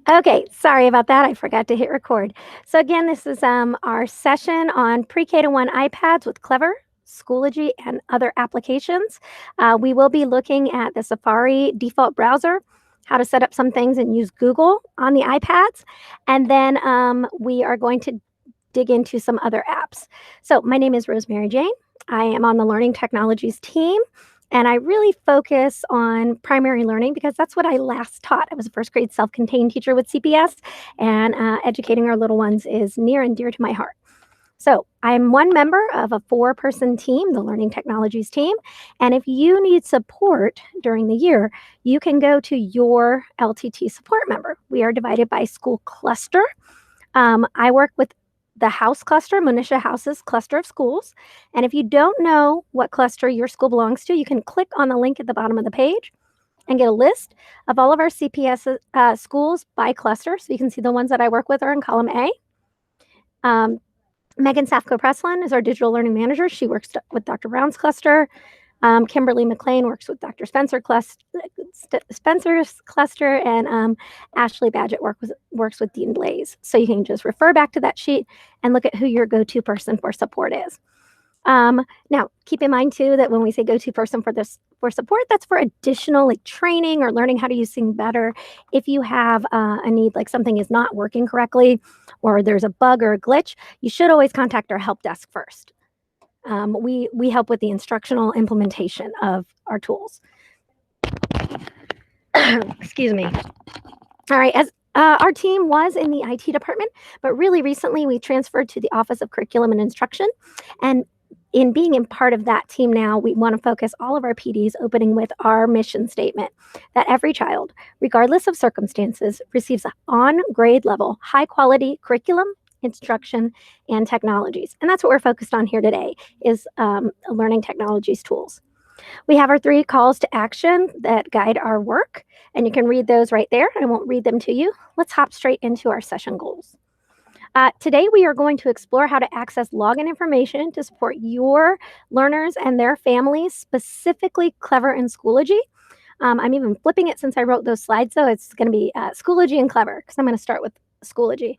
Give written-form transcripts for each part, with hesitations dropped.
Okay, sorry about that. I forgot to hit record. So again, this is our session on pre-K-1 iPads with Clever, Schoology, and other applications. We will be looking at the Safari default browser, how to set up some things and use Google on the iPads, and then we are going to dig into some other apps. So my name is Rosemary Jane. I am on the Learning Technologies team. And I really focus on primary learning because that's what I last taught. I was a first grade self-contained teacher with CPS, and educating our little ones is near and dear to my heart. So I'm one member of a 4-person team, the Learning Technologies team. And if you need support during the year, you can go to your LTT support member. We are divided by school cluster. I work with the house cluster, Monisha House's cluster of schools. And if you don't know what cluster your school belongs to, you can click on the link at the bottom of the page and get a list of all of our CPS schools by cluster. So you can see the ones that I work with are in column A. Megan Safko-Preslin is our digital learning manager. She works with Dr. Brown's cluster. Kimberly McLean works with Dr. Spencer's cluster, and Ashley Badgett works with Dean Blaze. So you can just refer back to that sheet and look at who your go-to person for support is. Now, keep in mind too that when we say go-to person for support, that's for additional training or learning how to use things better. If you have a need, like something is not working correctly, or there's a bug or a glitch, you should always contact our help desk first. We help with the instructional implementation of our tools. Excuse me. All right, as our team was in the IT department, but really recently we transferred to the Office of Curriculum and Instruction. And in being in part of that team now, we want to focus all of our PDs opening with our mission statement that every child, regardless of circumstances, receives on grade level, high quality curriculum, instruction, and technologies. And that's what we're focused on here today is learning technologies tools. We have our 3 calls to action that guide our work, and you can read those right there. I won't read them to you. Let's hop straight into our session goals. Today, we are going to explore how to access login information to support your learners and their families, specifically Clever and Schoology. I'm even flipping it since I wrote those slides, so it's going to be Schoology and Clever, because I'm going to start with Schoology.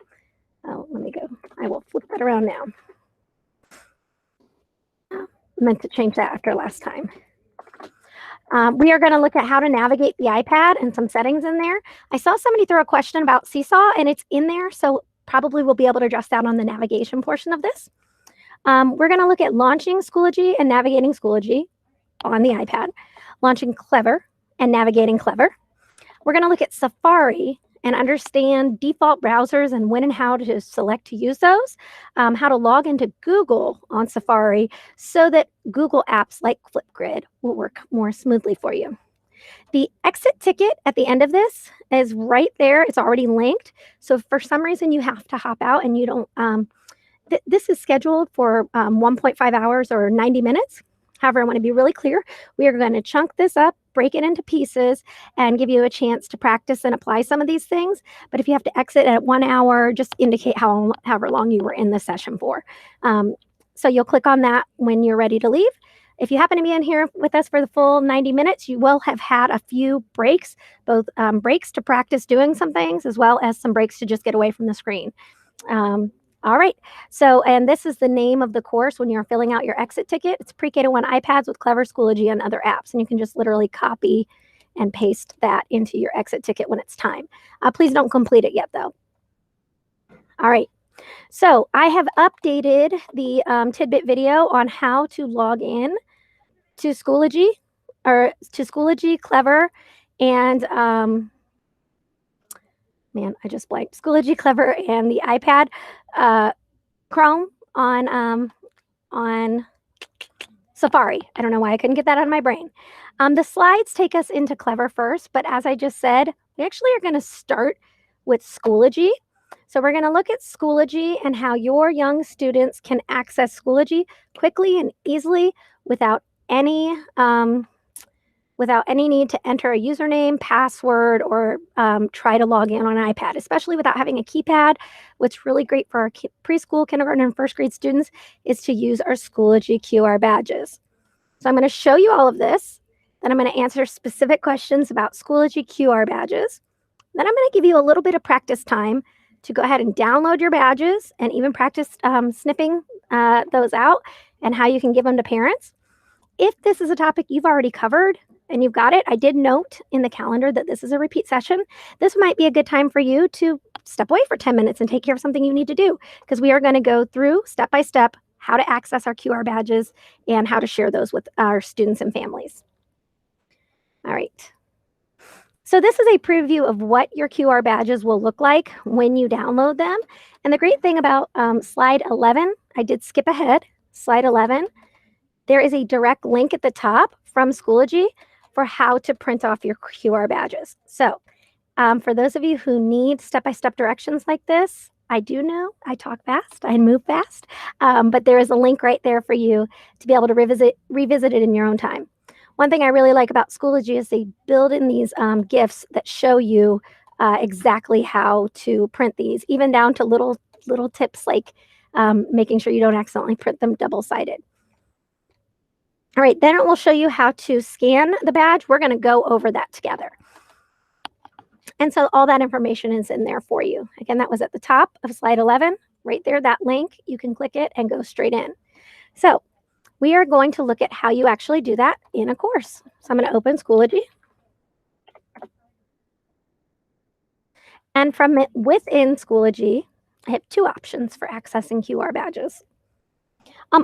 Oh, let me go. I will flip that around now. I meant to change that after last time. We are going to look at how to navigate the iPad and some settings in there. I saw somebody throw a question about Seesaw, and it's in there, so probably we'll be able to address that on the navigation portion of this. We're going to look at launching Schoology and navigating Schoology on the iPad, launching Clever and navigating Clever. We're going to look at Safari and understand default browsers and when and how to select to use those, how to log into Google on Safari so that Google apps like Flipgrid will work more smoothly for you. The exit ticket at the end of this is right there. It's already linked. So if for some reason you have to hop out and you don't, this is scheduled for 1.5 hours or 90 minutes. However, I want to be really clear. We are going to chunk this up, break it into pieces, and give you a chance to practice and apply some of these things. But if you have to exit at 1 hour, just indicate however long you were in the session for. So you'll click on that when you're ready to leave. If you happen to be in here with us for the full 90 minutes, you will have had a few breaks, both breaks to practice doing some things, as well as some breaks to just get away from the screen. All right, so, and this is the name of the course when you're filling out your exit ticket. It's Pre-K-1 iPads with Clever, Schoology, and other apps. And you can just literally copy and paste that into your exit ticket when it's time. Please don't complete it yet, though. All right, so I have updated the tidbit video on how to log in to Schoology, or to Schoology Clever, and man, I just blanked. Schoology Clever and the iPad, Chrome on Safari. I don't know why I couldn't get that out of my brain. The slides take us into Clever first, but as I just said, we actually are going to start with Schoology. So we're going to look at Schoology and how your young students can access Schoology quickly and easily without any need to enter a username, password, or try to log in on an iPad, especially without having a keypad. What's really great for our preschool, kindergarten, and first grade students is to use our Schoology QR Badges. So I'm going to show you all of this. Then I'm going to answer specific questions about Schoology QR Badges. Then I'm going to give you a little bit of practice time to go ahead and download your badges and even practice snipping those out and how you can give them to parents. If this is a topic you've already covered and you've got it, I did note in the calendar that this is a repeat session. This might be a good time for you to step away for 10 minutes and take care of something you need to do, because we are going to go through step by step how to access our QR badges and how to share those with our students and families. All right. So this is a preview of what your QR badges will look like when you download them. And the great thing about slide 11, I did skip ahead, slide 11, there is a direct link at the top from Schoology for how to print off your QR badges. So for those of you who need step-by-step directions like this, I do know I talk fast, I move fast, but there is a link right there for you to be able to revisit it in your own time. One thing I really like about Schoology is they build in these GIFs that show you exactly how to print these, even down to little tips like making sure you don't accidentally print them double-sided. All right, then it will show you how to scan the badge. We're going to go over that together. And so all that information is in there for you. Again, that was at the top of slide 11. Right there, that link, you can click it and go straight in. So we are going to look at how you actually do that in a course. So I'm going to open Schoology. And from within Schoology, I have two options for accessing QR badges.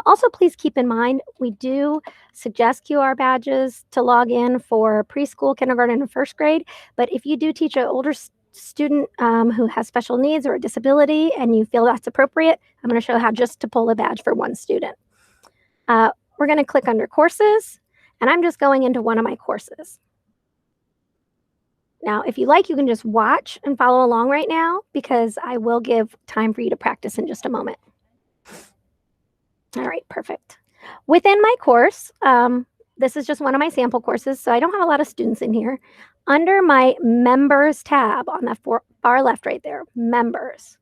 Also, please keep in mind, we do suggest QR badges to log in for preschool, kindergarten, and first grade. But if you do teach an older student who has special needs or a disability and you feel that's appropriate, I'm going to show how just to pull a badge for one student. We're going to click under courses, and I'm just going into one of my courses. Now, if you like, you can just watch and follow along right now, because I will give time for you to practice in just a moment. All right, perfect. Within my course, this is just one of my sample courses, so I don't have a lot of students in here. Under my Members tab on the far left right there, Members.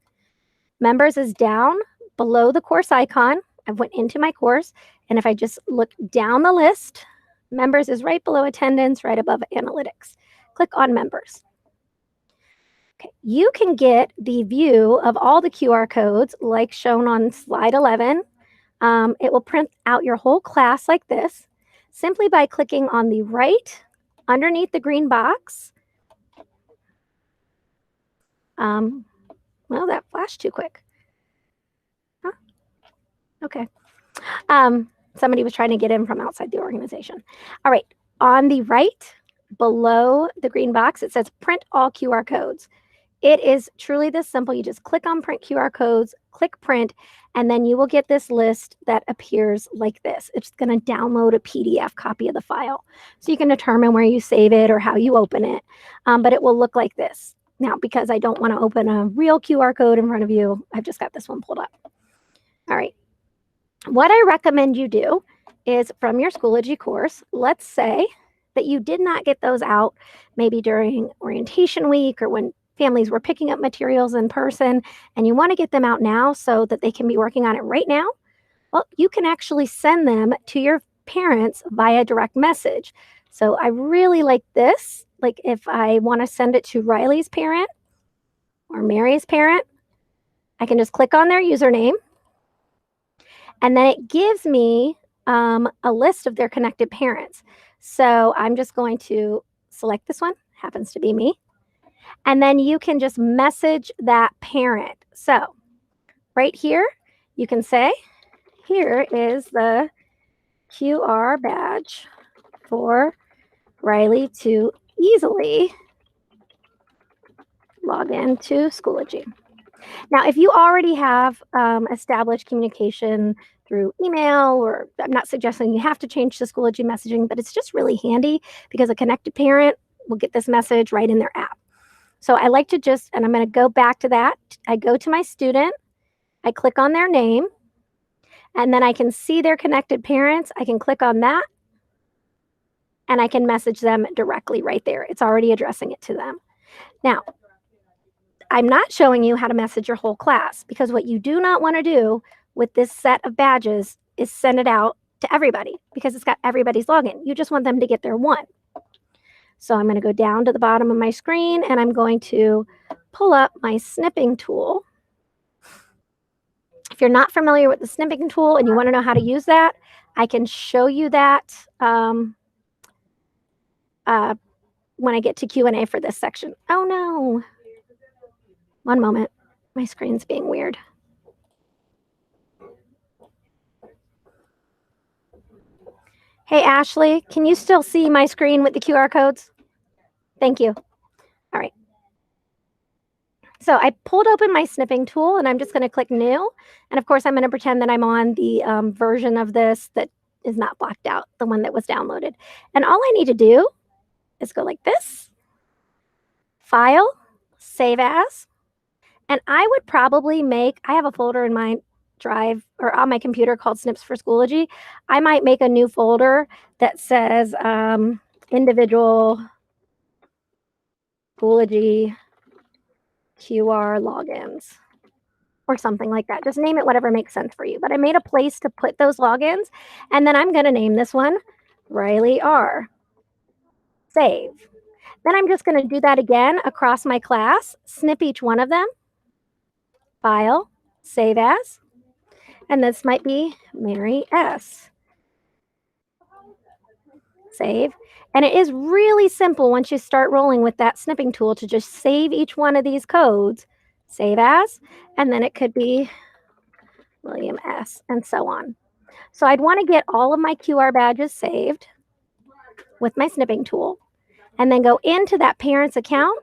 Members is down below the course icon. I went into my course, and if I just look down the list, Members is right below Attendance, right above Analytics. Click on Members. Okay, you can get the view of all the QR codes like shown on slide 11. It will print out your whole class like this simply by clicking on the right underneath the green box. Well, that flashed too quick. Huh? Okay. Somebody was trying to get in from outside the organization. All right. On the right below the green box, it says print all QR codes. It is truly this simple. You just click on print QR codes, click print, and then you will get this list that appears like this. It's going to download a PDF copy of the file. So you can determine where you save it or how you open it. But it will look like this. Now, because I don't want to open a real QR code in front of you, I've just got this one pulled up. All right. What I recommend you do is from your Schoology course, let's say that you did not get those out maybe during orientation week or when families were picking up materials in person, and you want to get them out now so that they can be working on it right now. Well, you can actually send them to your parents via direct message. So I really like this. Like if I want to send it to Riley's parent or Mary's parent, I can just click on their username, and then it gives me a list of their connected parents. So I'm just going to select this one, happens to be me. And then you can just message that parent. So right here, you can say, here is the QR badge for Riley to easily log into Schoology. Now, if you already have established communication through email, or I'm not suggesting you have to change to Schoology messaging, but it's just really handy because a connected parent will get this message right in their app. So I like to just, and I'm going to go back to that. I go to my student, I click on their name, and then I can see their connected parents. I can click on that, and I can message them directly right there. It's already addressing it to them. Now, I'm not showing you how to message your whole class, because what you do not want to do with this set of badges is send it out to everybody, because it's got everybody's login. You just want them to get their one. So I'm going to go down to the bottom of my screen and I'm going to pull up my snipping tool. If you're not familiar with the snipping tool and you want to know how to use that, I can show you that when I get to Q&A for this section. Oh no. One moment. My screen's being weird. Hey, Ashley, can you still see my screen with the QR codes? Thank you. All right. So I pulled open my snipping tool and I'm just going to click new. And of course, I'm going to pretend that I'm on the version of this that is not blacked out, the one that was downloaded. And all I need to do is go like this, File, Save As. And I would probably I have a folder in my drive or on my computer called Snips for Schoology. I might make a new folder that says individual Schoology QR logins or something like that. Just name it whatever makes sense for you. But I made a place to put those logins. And then I'm going to name this one Riley R. Save. Then I'm just going to do that again across my class, snip each one of them, File, Save As. And this might be Mary S. Save. And it is really simple once you start rolling with that snipping tool to just save each one of these codes, Save As, and then it could be William S. and so on. So I'd want to get all of my QR badges saved with my snipping tool and then go into that parent's account,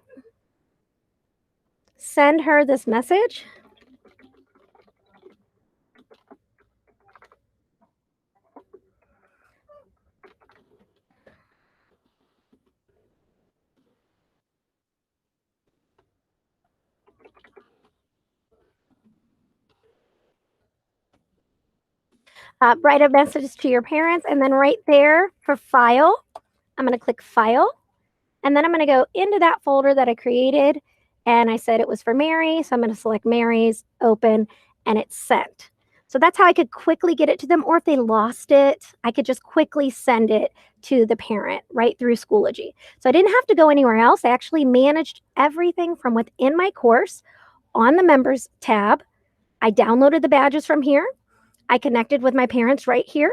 send her this message. Write a message to your parents, and then right there for File, I'm going to click File, and then I'm going to go into that folder that I created, and I said it was for Mary, so I'm going to select Mary's, open, and it's sent. So that's how I could quickly get it to them, or if they lost it, I could just quickly send it to the parent right through Schoology. So I didn't have to go anywhere else. I actually managed everything from within my course on the Members tab. I downloaded the badges from here. I connected with my parents right here.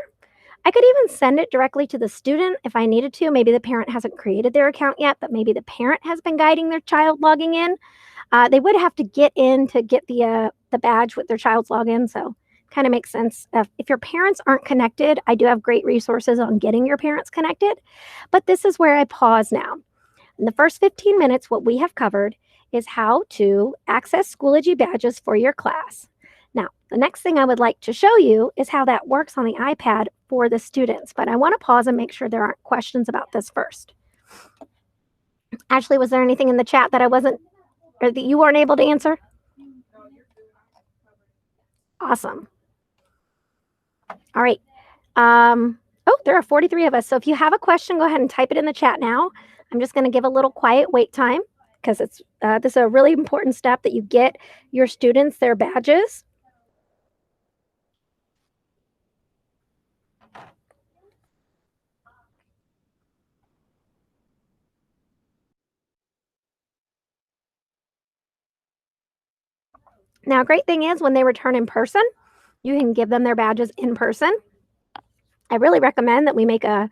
I could even send it directly to the student if I needed to. Maybe the parent hasn't created their account yet, but maybe the parent has been guiding their child logging in. They would have to get in to get the badge with their child's login, so kind of makes sense. If your parents aren't connected, I do have great resources on getting your parents connected, but this is where I pause now. In the first 15 minutes, what we have covered is how to access Schoology badges for your class. Now, the next thing I would like to show you is how that works on the iPad for the students, but I want to pause and make sure there aren't questions about this first. Ashley, was there anything in the chat that I wasn't, or that you weren't able to answer? Awesome. All right. Oh, there are 43 of us. So if you have a question, go ahead and type it in the chat now. I'm just going to give a little quiet wait time because this is a really important step that you get your students their badges. Now, a great thing is when they return in person, you can give them their badges in person. I really recommend that we make a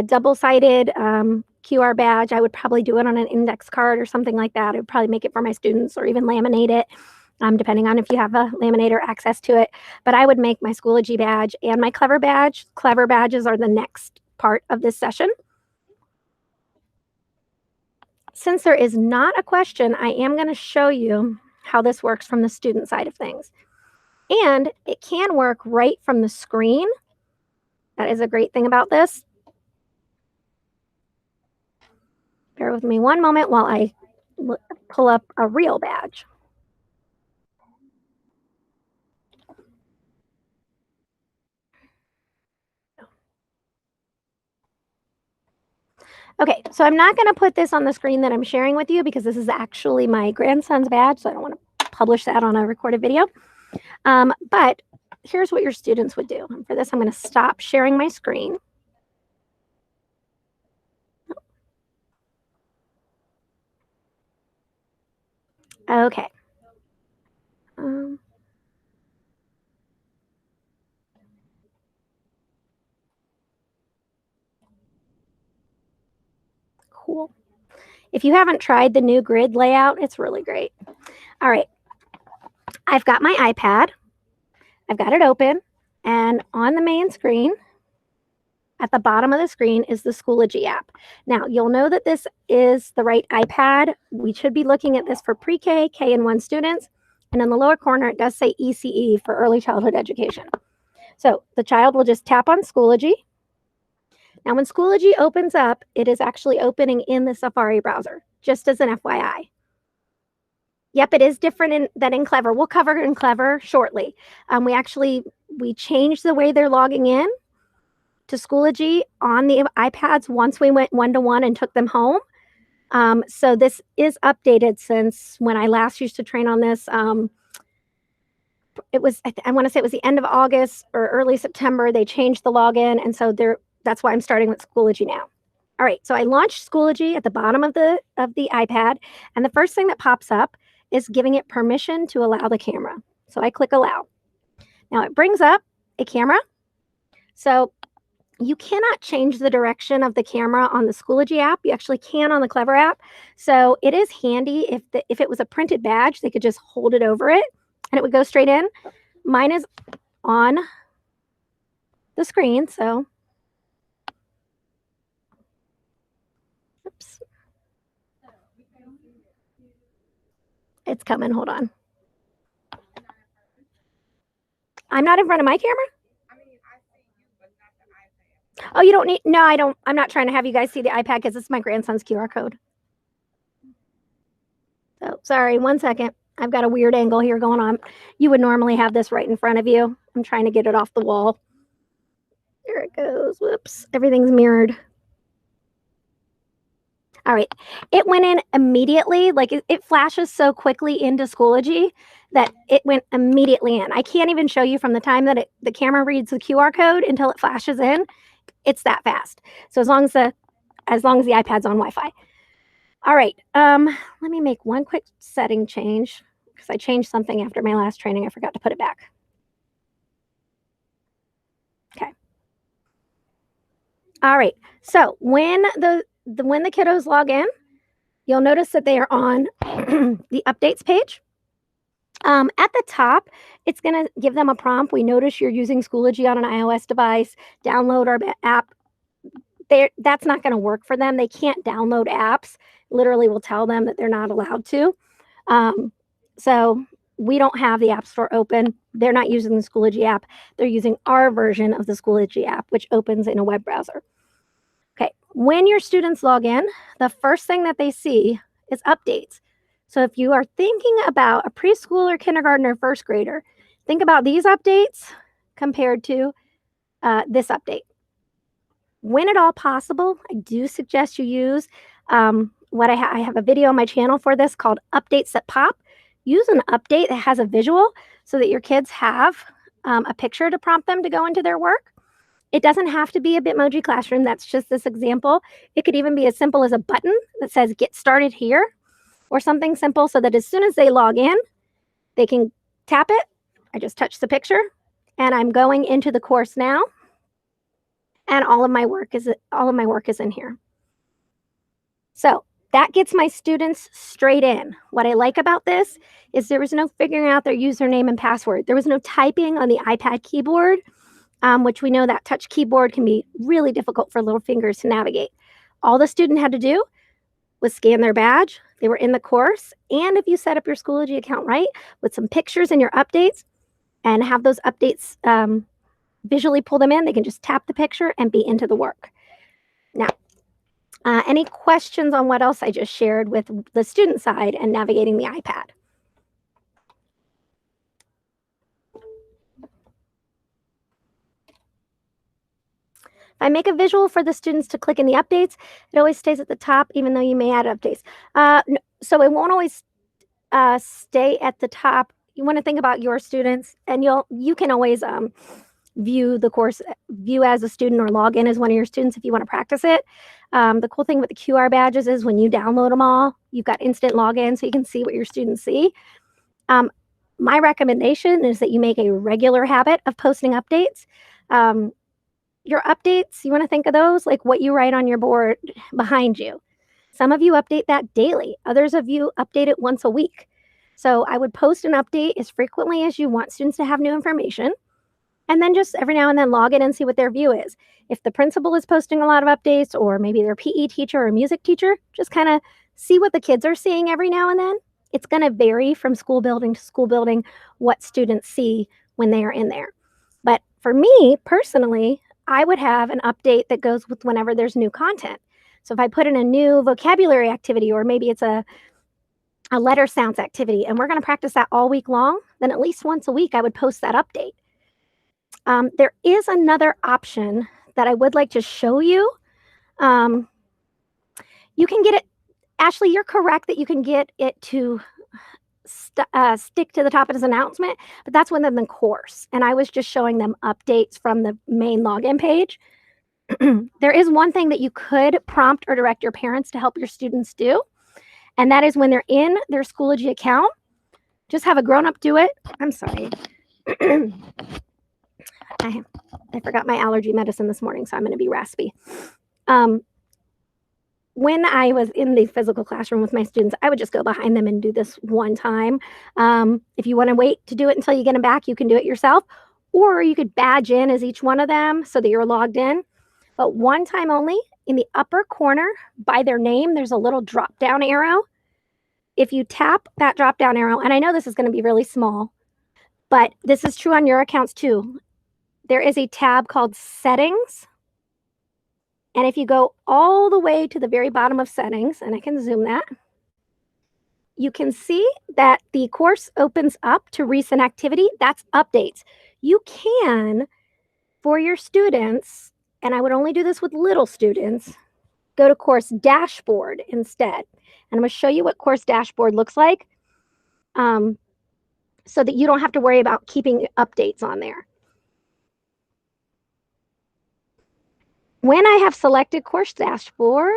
double-sided QR badge. I would probably do it on an index card or something like that. I would probably make it for my students or even laminate it, depending on if you have a laminator access to it. But I would make my Schoology badge and my Clever badge. Clever badges are the next part of this session. Since there is not a question, I am going to show you how this works from the student side of things. And it can work right from the screen. That is a great thing about this. Bear with me one moment while I pull up a real badge. Okay, so I'm not going to put this on the screen that I'm sharing with you because this is actually my grandson's badge, so I don't want to publish that on a recorded video. But here's what your students would do. And for this, I'm going to stop sharing my screen. Okay. Cool. If you haven't tried the new grid layout, it's really great. All right. I've got my iPad. I've got it open. And on the main screen, at the bottom of the screen is the Schoology app. Now, you'll know that this is the right iPad. We should be looking at this for pre-K, K, and 1 students. And in the lower corner, it does say ECE for early childhood education. So the child will just tap on Schoology. Now, when Schoology opens up, it is actually opening in the Safari browser, just as an FYI. Yep, it is different than in Clever. We'll cover in Clever shortly. We changed the way they're logging in to Schoology on the iPads once we went one-to-one and took them home. So this is updated since when I last used to train on this. It was, I want to say it was the end of August or early September. They changed the login, and so that's why I'm starting with Schoology now. All right, so I launched Schoology at the bottom of the iPad, and the first thing that pops up is giving it permission to allow the camera. So I click allow. Now it brings up a camera. So you cannot change the direction of the camera on the Schoology app. You actually can on the Clever app. So it is handy if it was a printed badge, they could just hold it over it and it would go straight in. Mine is on the screen, so oops. It's coming, hold on. I'm not in front of my camera? Oh, you don't need, no, I don't, I'm not trying to have you guys see the iPad because it's my grandson's QR code. So sorry, 1 second. I've got a weird angle here going on. You would normally have this right in front of you. I'm trying to get it off the wall. There it goes. Whoops. Everything's mirrored. All right. It went in immediately. Like it flashes so quickly into Schoology that it went immediately in. I can't even show you from the time that the camera reads the QR code until it flashes in. It's that fast. So as long as the iPad's on Wi-Fi. All right. Let me make one quick setting change because I changed something after my last training. I forgot to put it back. Okay. All right. So when the kiddos log in, you'll notice that they are on the updates page. At the top, it's going to give them a prompt. We notice you're using Schoology on an iOS device. Download our app. That's not going to work for them. They can't download apps. Literally will tell them that they're not allowed to. So we don't have the App Store open. They're not using the Schoology app. They're using our version of the Schoology app, which opens in a web browser. Okay, when your students log in, the first thing that they see is updates. So if you are thinking about a preschooler, kindergartner, first grader, think about these updates compared to this update. When at all possible, I do suggest you use what I have a video on my channel for this called Updates That Pop. Use an update that has a visual so that your kids have a picture to prompt them to go into their work. It doesn't have to be a Bitmoji classroom. That's just this example. It could even be as simple as a button that says get started here or something simple so that as soon as they log in, they can tap it. I just touched the picture and I'm going into the course now. And all of my work is in here. So that gets my students straight in. What I like about this is there was no figuring out their username and password. There was no typing on the iPad keyboard, which we know that touch keyboard can be really difficult for little fingers to navigate. All the student had to do was scan their badge. They were in the course. And if you set up your Schoology account right with some pictures in your updates and have those updates visually pull them in, they can just tap the picture and be into the work. Now, any questions on what else I just shared with the student side and navigating the iPad? If I make a visual for the students to click in the updates, it always stays at the top, even though you may add updates. So it won't always stay at the top. You want to think about your students, and you can always view the course, view as a student or log in as one of your students if you want to practice it. The cool thing with the QR badges is when you download them all, you've got instant login so you can see what your students see. My recommendation is that you make a regular habit of posting updates. Your updates, you want to think of those like what you write on your board behind you. Some of you update that daily. Others of you update it once a week. So I would post an update as frequently as you want students to have new information. And then just every now and then log in and see what their view is. If the principal is posting a lot of updates, or maybe their PE teacher or music teacher, just kind of see what the kids are seeing every now and then. It's going to vary from school building to school building what students see when they are in there. But for me personally, I would have an update that goes with whenever there's new content. So if I put in a new vocabulary activity, or maybe it's a letter sounds activity, and we're going to practice that all week long, then at least once a week I would post that update. There is another option that I would like to show you. You can get it, Ashley, you're correct that you can get it to stick to the top of his announcement, but that's within the course. And I was just showing them updates from the main login page. There is one thing that you could prompt or direct your parents to help your students do, and that is when they're in their Schoology account, just have a grown-up do it. I'm sorry. I forgot my allergy medicine this morning, so I'm going to be raspy. When I was in the physical classroom with my students, I would just go behind them and do this one time. If you want to wait to do it until you get them back, you can do it yourself, or you could badge in as each one of them so that you're logged in. But one time only, in the upper corner by their name, there's a little drop-down arrow. If you tap that drop-down arrow, and I know this is going to be really small, but this is true on your accounts too. There is a tab called Settings. And if you go all the way to the very bottom of Settings, and I can zoom that, you can see that the course opens up to recent activity. That's updates. You can, for your students, and I would only do this with little students, go to Course Dashboard instead. And I'm going to show you what Course Dashboard looks like so that you don't have to worry about keeping updates on there. When I have selected Course Dashboard,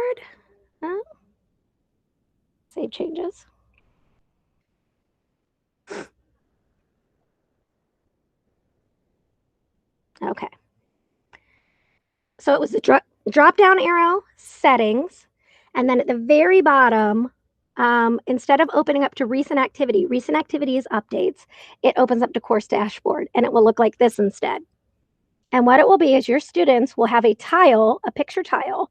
save changes. Okay. So it was a drop-down arrow, Settings, and then at the very bottom, instead of opening up to recent activity is updates, it opens up to Course Dashboard, and it will look like this instead. And what it will be is your students will have a tile, a picture tile,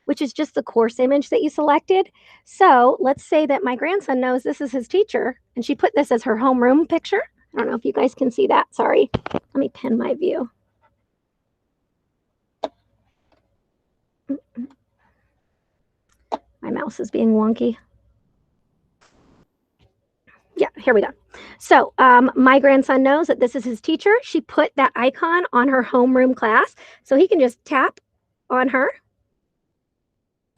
which is just the course image that you selected. So let's say that my grandson knows this is his teacher, and she put this as her homeroom picture. I don't know if you guys can see that. Sorry. Let me pin my view. My mouse is being wonky. Yeah, here we go. So my grandson knows that this is his teacher. She put that icon on her homeroom class, so he can just tap on her,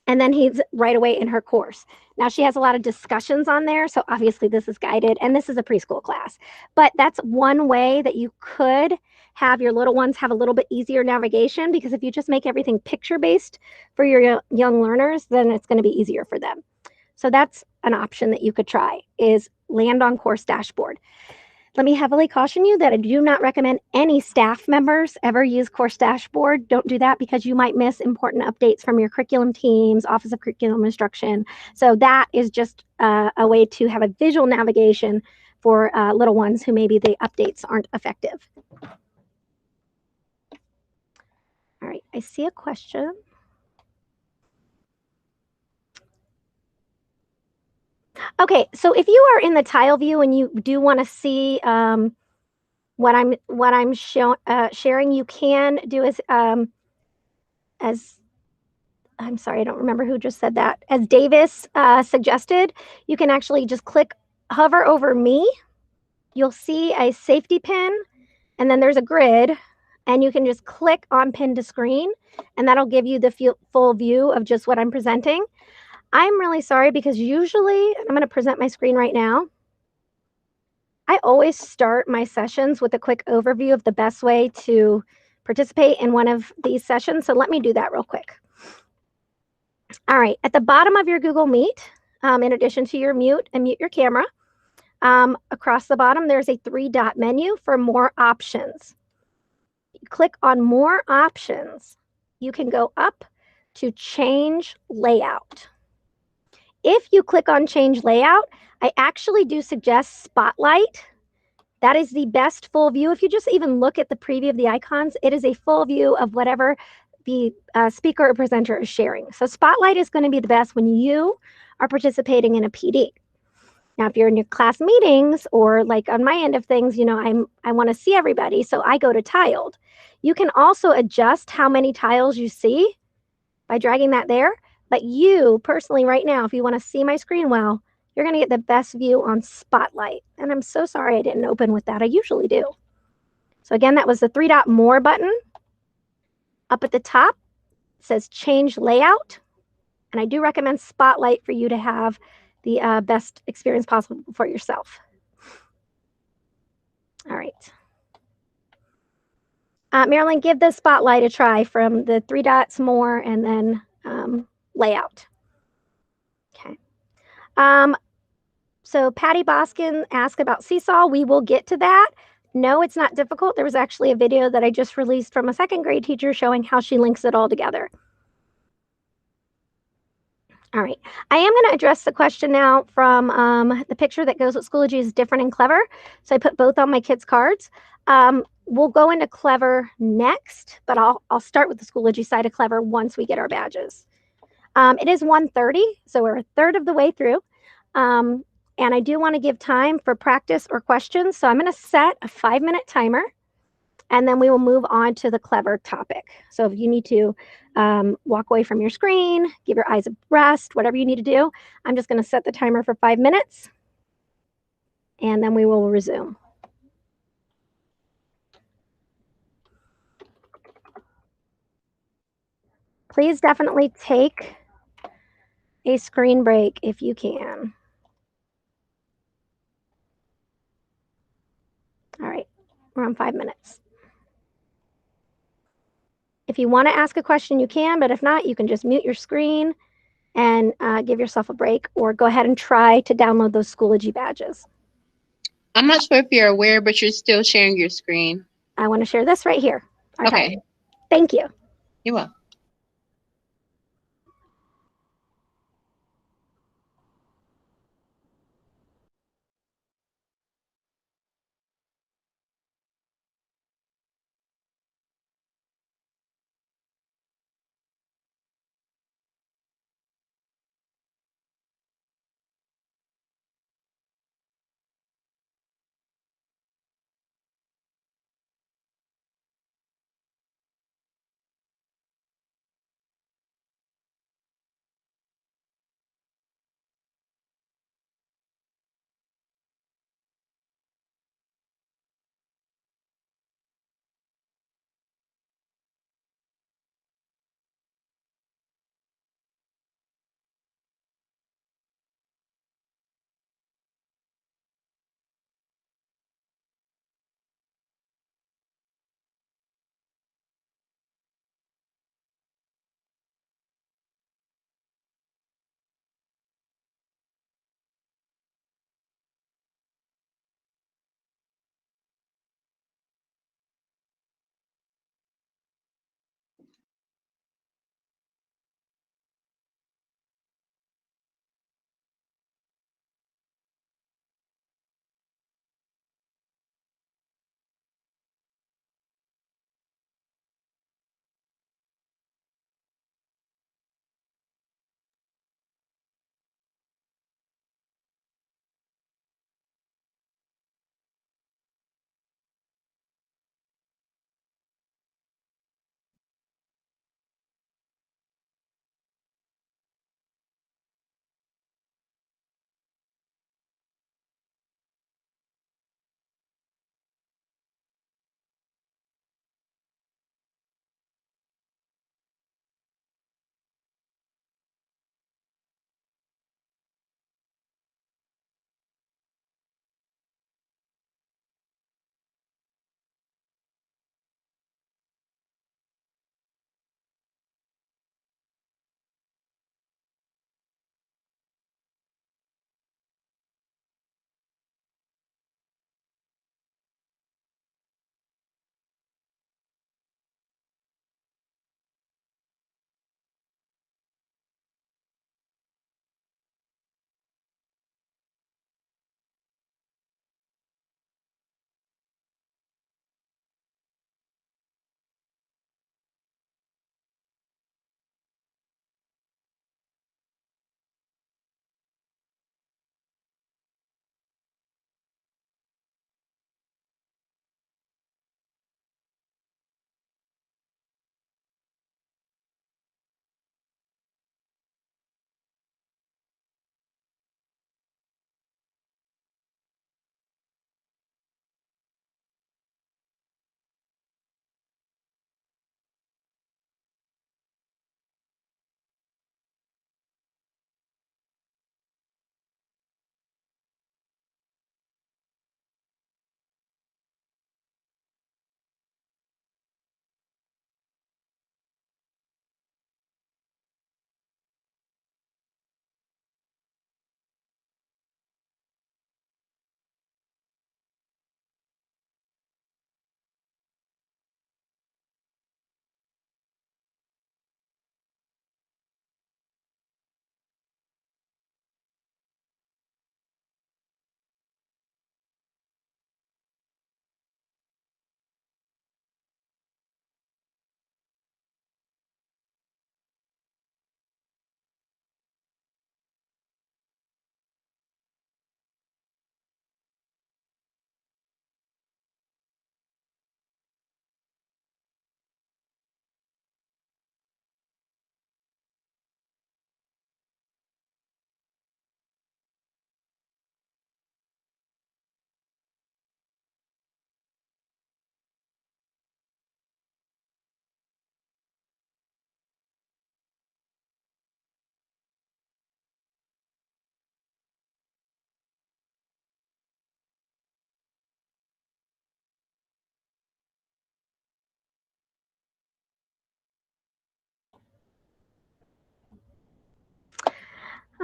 and then he's right away in her course. Now, she has a lot of discussions on there, so obviously this is guided, and this is a preschool class. But that's one way that you could have your little ones have a little bit easier navigation, because if you just make everything picture-based for your young learners, then it's going to be easier for them. So that's an option that you could try, is land on Course Dashboard. Let me heavily caution you that I do not recommend any staff members ever use Course Dashboard. Don't do that, because you might miss important updates from your curriculum teams, Office of Curriculum Instruction. So that is just a way to have a visual navigation for little ones who maybe the updates aren't effective. All right, I see a question. Okay, so if you are in the tile view and you do want to see what I'm sharing, you can do as I'm sorry, I don't remember who just said that. As Davis suggested, you can actually just hover over me. You'll see a safety pin, and then there's a grid, and you can just click on pin to screen, and that'll give you the full view of just what I'm presenting. I'm really sorry, because usually, I'm going to present my screen right now. I always start my sessions with a quick overview of the best way to participate in one of these sessions. So let me do that real quick. All right, at the bottom of your Google Meet, in addition to your mute and mute your camera, across the bottom, there's a 3-dot menu for more options. You click on more options. You can go up to change layout. If you click on change layout, I actually do suggest Spotlight. That is the best full view. If you just even look at the preview of the icons, it is a full view of whatever the speaker or presenter is sharing. So Spotlight is going to be the best when you are participating in a PD. Now, if you're in your class meetings or like on my end of things, I want to see everybody, so I go to tiled. You can also adjust how many tiles you see by dragging that there. But you personally right now, if you want to see my screen well, you're going to get the best view on Spotlight. And I'm so sorry I didn't open with that. I usually do. So again, that was the 3-dot more button. Up at the top, it says change layout. And I do recommend Spotlight for you to have the best experience possible for yourself. All right. Marilyn, give the Spotlight a try from the 3 dots more and then layout. Okay. So Patty Boskin asked about Seesaw. We will get to that. No, it's not difficult. There was actually a video that I just released from a 2nd grade teacher showing how she links it all together. All right. I am going to address the question now from the picture that goes with Schoology is different and clever. So I put both on my kids' cards. We'll go into Clever next, but I'll start with the Schoology side of Clever once we get our badges. It is 1:30, so we're a third of the way through. And I do want to give time for practice or questions. So I'm going to set a 5-minute timer, and then we will move on to the Clever topic. So if you need to walk away from your screen, give your eyes a rest, whatever you need to do, I'm just going to set the timer for 5 minutes, and then we will resume. Please definitely take a screen break if you can. All right, we're on 5 minutes. If you want to ask a question, you can, but if not, you can just mute your screen and give yourself a break, or go ahead and try to download those Schoology badges. I'm not sure if you're aware, but you're still sharing your screen. I want to share this right here. Okay. Thank you. You're welcome.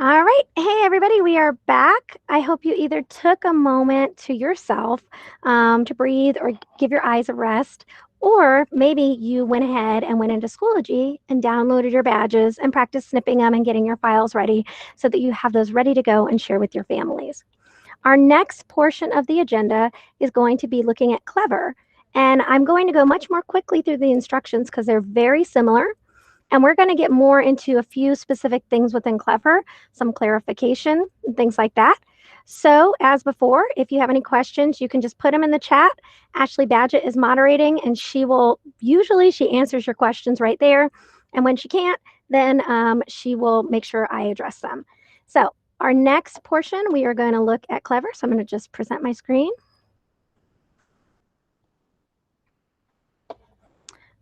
All right. Hey, everybody, we are back. I hope you either took a moment to yourself to breathe or give your eyes a rest, or maybe you went ahead and went into Schoology and downloaded your badges and practiced snipping them and getting your files ready so that you have those ready to go and share with your families. Our next portion of the agenda is going to be looking at Clever. And I'm going to go much more quickly through the instructions because they're very similar. And we're going to get more into a few specific things within Clever, some clarification, and things like that. So as before, if you have any questions, you can just put them in the chat. Ashley Badgett is moderating, and she answers your questions right there. And when she can't, then she will make sure I address them. So our next portion, we are going to look at Clever. So I'm going to just present my screen.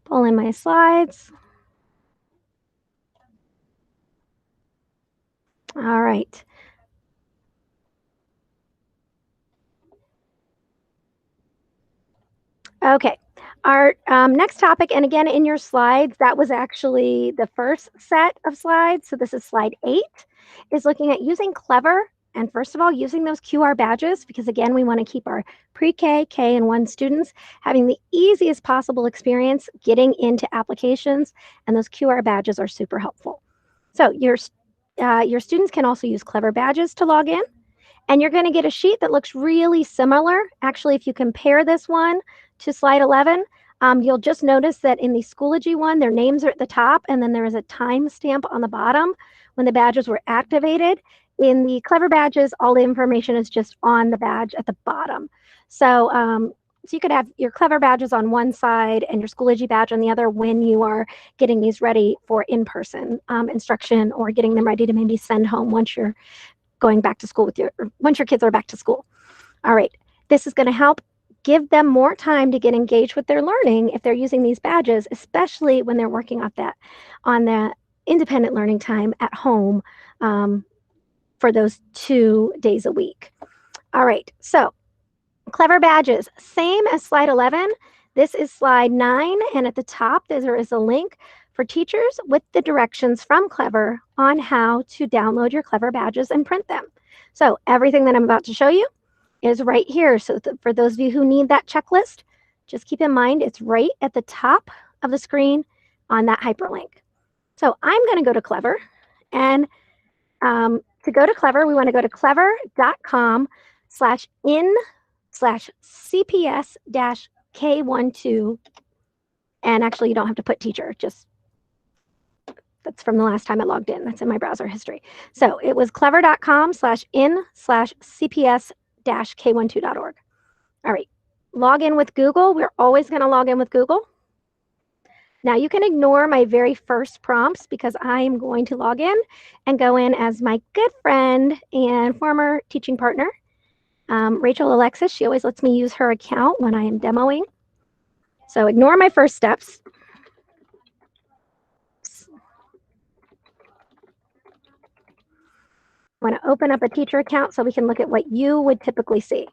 Pull in my slides. All right. Okay. Our next topic, and again, in your slides, that was actually the first set of slides. So this is slide 8, is looking at using Clever. And first of all, using those QR badges, because again, we want to keep our pre-K, K, and 1 students having the easiest possible experience getting into applications. And those QR badges are super helpful. So your students can also use Clever badges to log in. And you're going to get a sheet that looks really similar. Actually, if you compare this one to slide 11, you'll just notice that in the Schoology one, their names are at the top, and then there is a timestamp on the bottom when the badges were activated. In the Clever badges, all the information is just on the badge at the bottom. So, so you could have your Clever badges on one side and your Schoology badge on the other when you are getting these ready for in-person instruction or getting them ready to maybe send home once you're going back to school once your kids are back to school. All right, this is going to help give them more time to get engaged with their learning if they're using these badges, especially when they're working on the independent learning time at home for those 2 days a week. All right, so Clever badges, same as slide 11. This is slide 9, and at the top there is a link for teachers with the directions from Clever on how to download your Clever badges and print them. So everything that I'm about to show you is right here. So for those of you who need that checklist, just keep in mind it's right at the top of the screen on that hyperlink. So I'm going to go to Clever, and to go to Clever, we want to go to clever.com/in/CPS-K12. And actually, you don't have to put teacher, just that's from the last time I logged in. That's in my browser history. So it was clever.com/in/CPS-K12.org. All right, log in with Google. We're always going to log in with Google. Now you can ignore my very first prompts because I'm going to log in and go in as my good friend and former teaching partner, Rachel Alexis. She always lets me use her account when I am demoing. So ignore my first steps. I want to open up a teacher account so we can look at what you would typically see.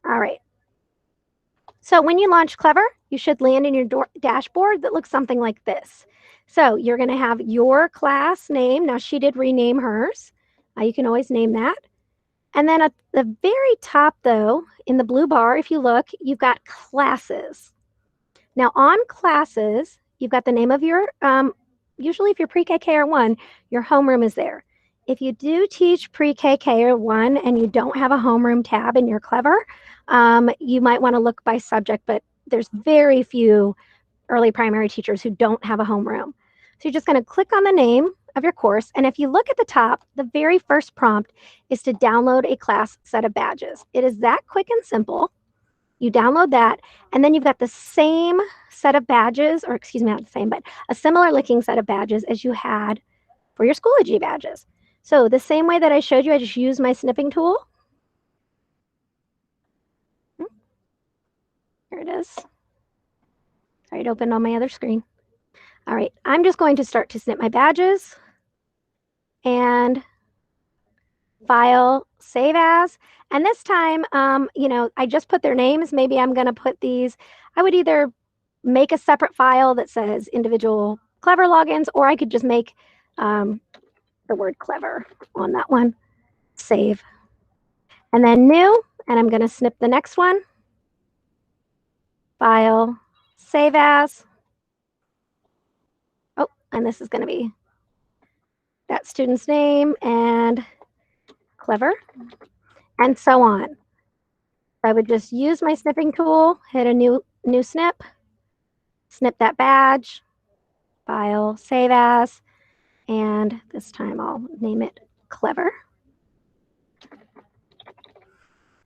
All right. So when you launch Clever, you should land in your dashboard that looks something like this. So you're going to have your class name. Now, she did rename hers. You can always name that. And then at the very top, though, in the blue bar, if you look, you've got classes. Now, on classes, you've got the name of your, usually if you're pre-K, K, or 1, your homeroom is there. If you do teach pre-K, K, or 1, and you don't have a homeroom tab in your Clever, you might want to look by subject, but there's very few early primary teachers who don't have a homeroom. So you're just going to click on the name of your course, and if you look at the top, the very first prompt is to download a class set of badges. It is that quick and simple. You download that, and then you've got the same set of badges, or excuse me, not the same, but a similar looking set of badges as you had for your Schoology badges. So the same way that I showed you, I just used my snipping tool. Here it is. Sorry, it opened on my other screen. All right, I'm just going to start to snip my badges and file, save as. And this time, I just put their names. Maybe I'm going to put these. I would either make a separate file that says individual Clever logins, or I could just make the word clever on that one. Save. And then new, and I'm going to snip the next one. File, save as. Oh, and this is going to be that student's name and clever, and so on. I would just use my snipping tool, hit a new snip, snip that badge, file, save as, and this time I'll name it clever.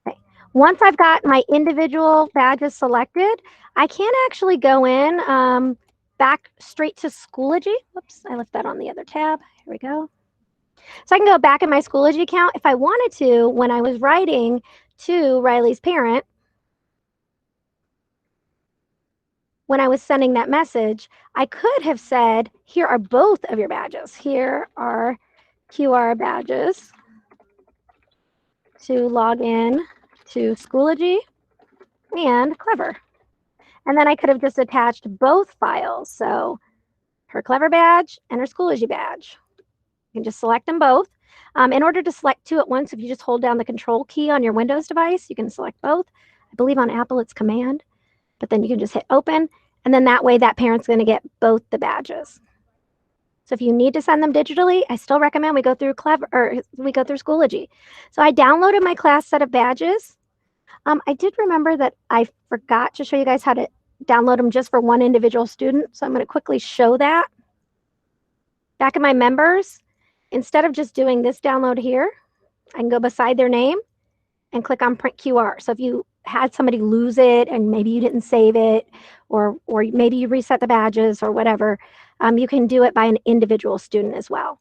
Okay. Once I've got my individual badges selected, I can actually go in back straight to Schoology. Whoops, I left that on the other tab. Here we go. So I can go back in my Schoology account if I wanted to. When I was writing to Riley's parent, when I was sending that message, I could have said, here are both of your badges. Here are QR badges to log in to Schoology and Clever. And then I could have just attached both files. So her Clever badge and her Schoology badge. You can just select them both. In order to select two at once, if you just hold down the control key on your Windows device, you can select both. I believe on Apple it's Command, but then you can just hit open. And then that way that parent's going to get both the badges. So if you need to send them digitally, I still recommend we go through Schoology. So I downloaded my class set of badges. I did remember that I forgot to show you guys how to download them just for one individual student. So I'm going to quickly show that. Back in my members, instead of just doing this download here, I can go beside their name and click on print QR. So if you had somebody lose it and maybe you didn't save it, or maybe you reset the badges or whatever, you can do it by an individual student as well.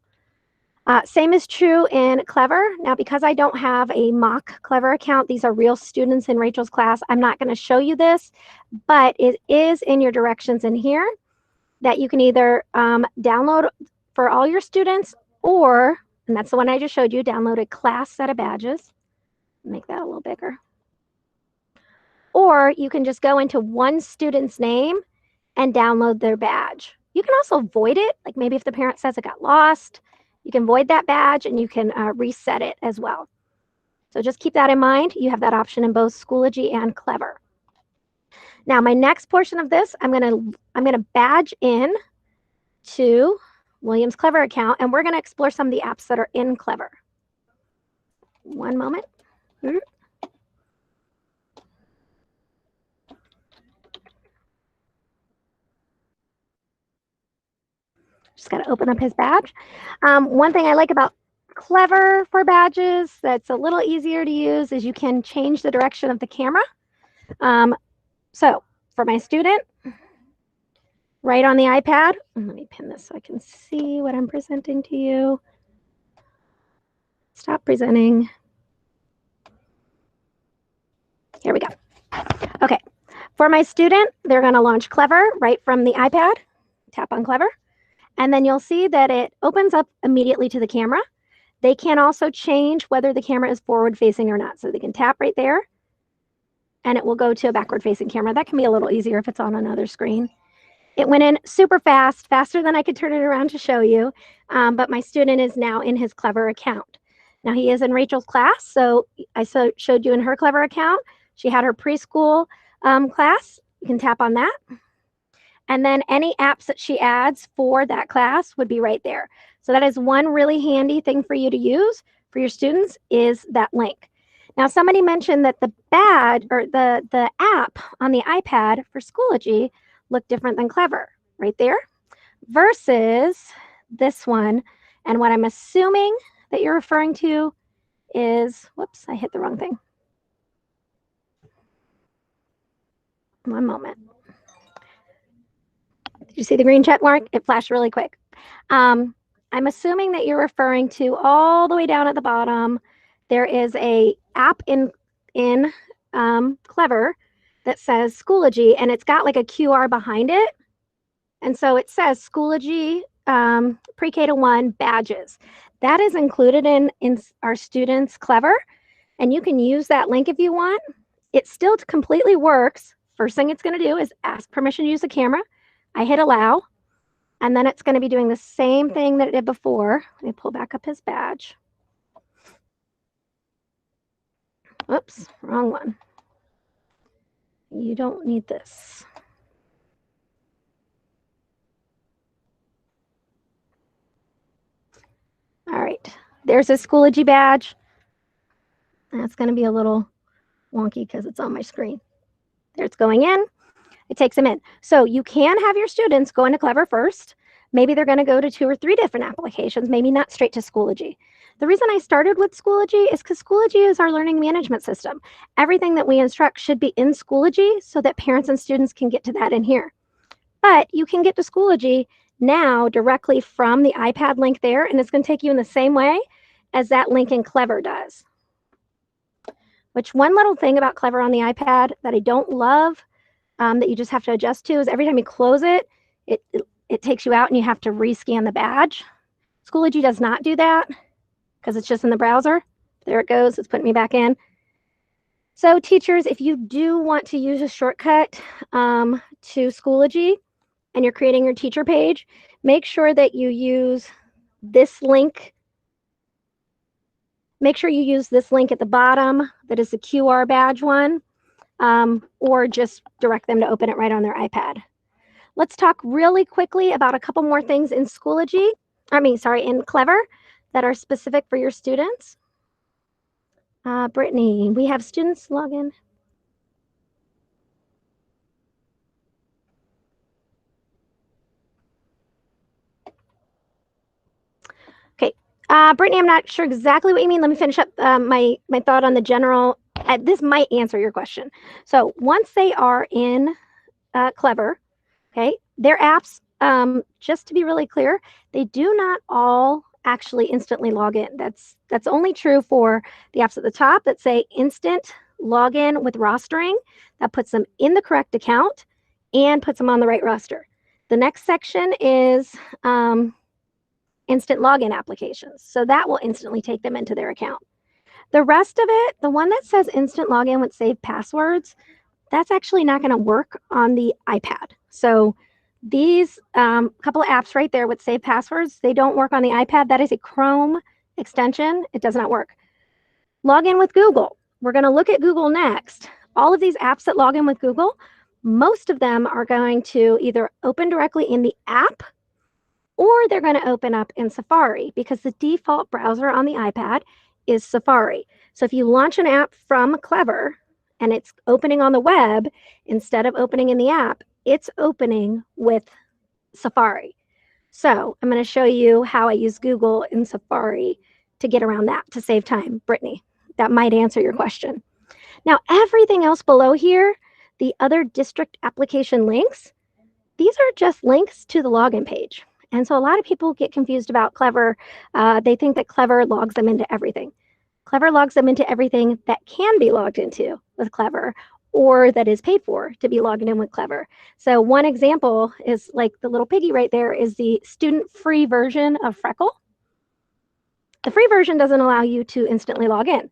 Same is true in Clever. Now, because I don't have a mock Clever account, these are real students in Rachel's class, I'm not going to show you this, but it is in your directions in here that you can either download for all your students, or, and that's the one I just showed you, download a class set of badges. Make that a little bigger. Or you can just go into one student's name and download their badge. You can also void it, like maybe if the parent says it got lost, you can void that badge and you can reset it as well. So just keep that in mind. You have that option in both Schoology and Clever. Now, my next portion of this, I'm gonna badge in to William's Clever account, and we're gonna explore some of the apps that are in Clever. One moment. Just got to open up his badge. One thing I like about Clever for badges that's a little easier to use is you can change the direction of the camera. So for my student, right on the iPad, let me pin this so I can see what I'm presenting to you. Stop presenting. Here we go. Okay, for my student, they're going to launch Clever right from the iPad. Tap on Clever. And then you'll see that it opens up immediately to the camera. They can also change whether the camera is forward facing or not. So they can tap right there and it will go to a backward facing camera. That can be a little easier if it's on another screen. It went in super fast, faster than I could turn it around to show you. But my student is now in his Clever account. Now he is in Rachel's class. So I showed you in her Clever account. She had her preschool class. You can tap on that. And then any apps that she adds for that class would be right there. So that is one really handy thing for you to use for your students is that link. Now, somebody mentioned that the badge or the app on the iPad for Schoology looked different than Clever right there versus this one. And what I'm assuming that you're referring to is, whoops, I hit the wrong thing. One moment. Did you see the green check mark? It flashed really quick. I'm assuming that you're referring to all the way down at the bottom. There is a app in Clever that says Schoology, and it's got like a QR behind it. And so it says Schoology Pre-K-1 badges. That is included in our students' Clever, and you can use that link if you want. It still completely works. First thing it's going to do is ask permission to use the camera. I hit allow, And then it's going to be doing the same thing that it did before. Let me pull back up his badge. Oops, wrong one. You don't need this. All right, there's his Schoology badge. That's going to be a little wonky because it's on my screen. There it's going in. It takes them in. So you can have your students go into Clever first. Maybe they're going to go to 2 or 3 different applications, maybe not straight to Schoology. The reason I started with Schoology is because Schoology is our learning management system. Everything that we instruct should be in Schoology so that parents and students can get to that in here. But you can get to Schoology now directly from the iPad link there, and it's going to take you in the same way as that link in Clever does. Which one little thing about Clever on the iPad that I don't love that you just have to adjust to is every time you close it, it takes you out and you have to rescan the badge. Schoology does not do that because it's just in the browser. There it goes. It's putting me back in. So teachers, if you do want to use a shortcut to Schoology and you're creating your teacher page, make sure that you use this link. Make sure you use this link at the bottom that is the QR badge one, or just direct them to open it right on their iPad. Let's talk really quickly about a couple more things in Schoology, in Clever that are specific for your students. Brittany, we have students log in. Okay, Brittany, I'm not sure exactly what you mean. Let me finish up my thought on the general. This might answer your question. So once they are in Clever, okay, their apps, just to be really clear, they do not all actually instantly log in. That's only true for the apps at the top that say instant login with rostering. That puts them in the correct account and puts them on the right roster. The next section is instant login applications. So that will instantly take them into their account. The rest of it, the one that says instant login with saved passwords, that's actually not going to work on the iPad. So these couple of apps right there with saved passwords, they don't work on the iPad. That is a Chrome extension. It does not work. Log in with Google. We're going to look at Google next. All of these apps that log in with Google, most of them are going to either open directly in the app or they're going to open up in Safari because the default browser on the iPad is Safari. So if you launch an app from Clever and it's opening on the web, instead of opening in the app, it's opening with Safari. So I'm going to show you how I use Google in Safari to get around that to save time. Brittany, that might answer your question. Now, everything else below here, the other district application links, these are just links to the login page. And so a lot of people get confused about Clever. They think that Clever logs them into everything. Clever logs them into everything that can be logged into with Clever or that is paid for to be logged in with Clever. So one example is like the little piggy right there is the student free version of Freckle. The free version doesn't allow you to instantly log in.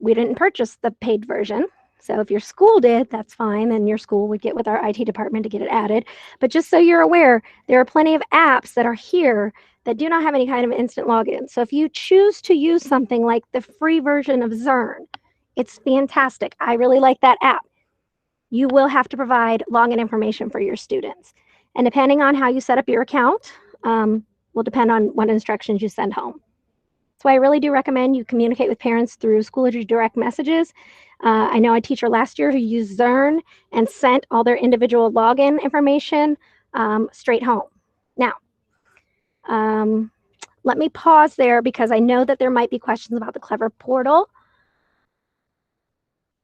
We didn't purchase the paid version. So if your school did, that's fine. Then your school would get with our IT department to get it added. But just so you're aware, there are plenty of apps that are here that do not have any kind of instant login. So if you choose to use something like the free version of Zern, it's fantastic. I really like that app. You will have to provide login information for your students. And depending on how you set up your account, will depend on what instructions you send home. So I really do recommend you communicate with parents through Schoology direct messages. I know a teacher last year who used Zern and sent all their individual login information straight home. Now, let me pause there because I know that there might be questions about the Clever portal.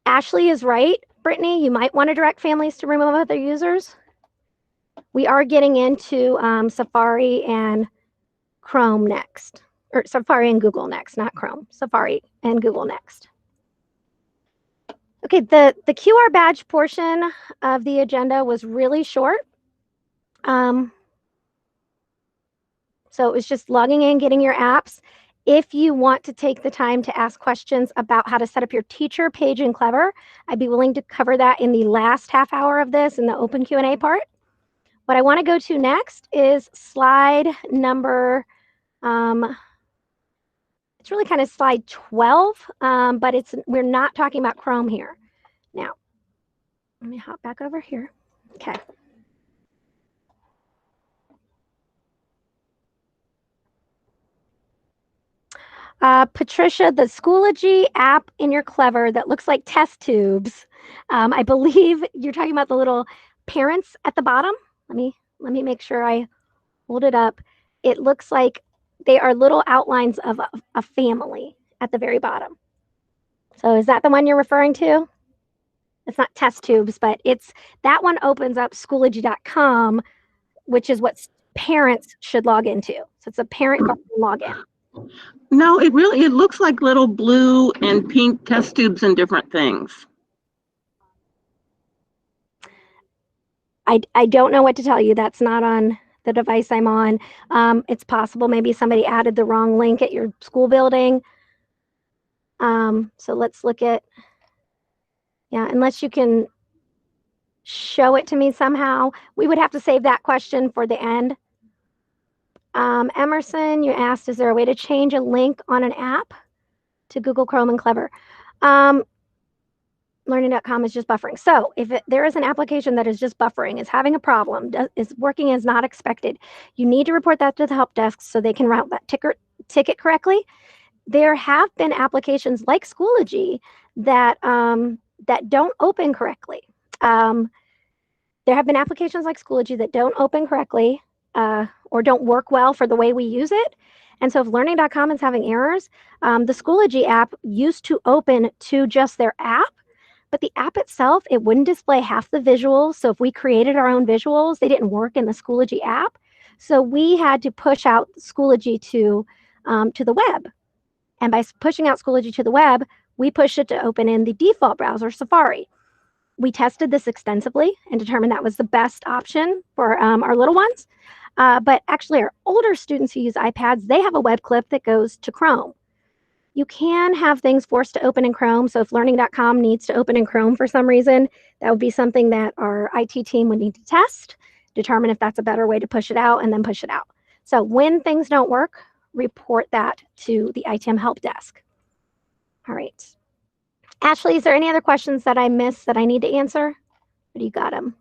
Ashley is right. Brittany, you might want to direct families to remove other users. We are getting into Safari and Chrome next. Or Safari and Google next, not Chrome. Safari and Google next. Okay, the QR badge portion of the agenda was really short. So it was just logging in, getting your apps. If you want to take the time to ask questions about how to set up your teacher page in Clever, I'd be willing to cover that in the last half hour of this in the open Q&A part. What I want to go to next is slide number, it's really kind of slide 12, but we're not talking about Chrome here. Now, let me hop back over here. Okay. Patricia, the Schoology app in your Clever that looks like test tubes. I believe you're talking about the little parents at the bottom. Let me make sure I hold it up. It looks like they are little outlines of a family at the very bottom. So is that the one you're referring to? It's not test tubes, but that one opens up Schoology.com, which is what parents should log into. So it's a parent login. No, it looks like little blue and pink test tubes and different things. I don't know what to tell you. That's not on the device I'm on. It's possible maybe somebody added the wrong link at your school building. So let's look at, yeah, unless you can show it to me somehow. We would have to save that question for the end. Emerson, you asked, is there a way to change a link on an app to Google Chrome and Clever? Learning.com is just buffering. So if there is an application that is just buffering, is having a problem, is working as not expected, you need to report that to the help desk so they can route that ticket correctly. There have been applications like Schoology that don't open correctly. There have been applications like Schoology that don't open correctly or don't work well for the way we use it. And so if Learning.com is having errors, the Schoology app used to open to just their app, but the app itself, it wouldn't display half the visuals. So if we created our own visuals, they didn't work in the Schoology app. So we had to push out Schoology to the web. And by pushing out Schoology to the web, we pushed it to open in the default browser, Safari. We tested this extensively and determined that was the best option for our little ones. But actually, our older students who use iPads, they have a web clip that goes to Chrome. You can have things forced to open in Chrome. So if Learning.com needs to open in Chrome for some reason, that would be something that our IT team would need to test, determine if that's a better way to push it out, and then push it out. So when things don't work, report that to the ITM help desk. All right. Ashley, is there any other questions that I missed that I need to answer? Or do you got them?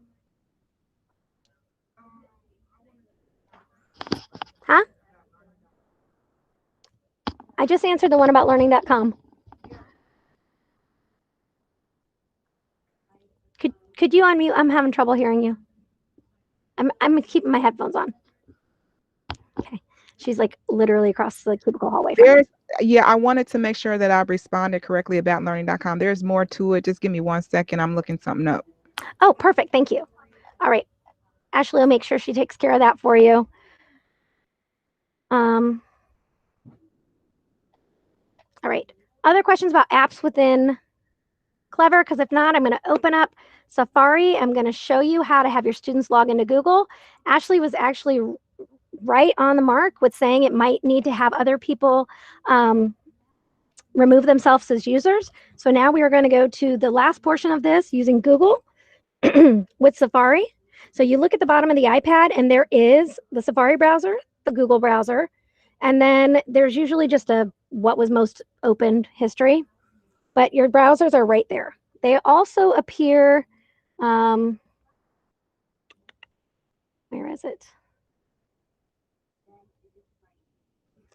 Huh? I just answered the one about Learning.com. Could you unmute? I'm having trouble hearing you. I'm keeping my headphones on. Okay. She's like literally across the cubicle hallway from me. Yeah, I wanted to make sure that I responded correctly about Learning.com. There's more to it. Just give me 1 second. I'm looking something up. Oh, perfect. Thank you. All right. Ashley will make sure she takes care of that for you. All right. Other questions about apps within Clever? Because if not, I'm going to open up Safari. I'm going to show you how to have your students log into Google. Ashley was actually right on the mark with saying it might need to have other people remove themselves as users. So now we are going to go to the last portion of this using Google with Safari. So you look at the bottom of the iPad and there is the Safari browser, the Google browser, and then there's usually just a what was most opened history, but your browsers are right there. They also appear, where is it?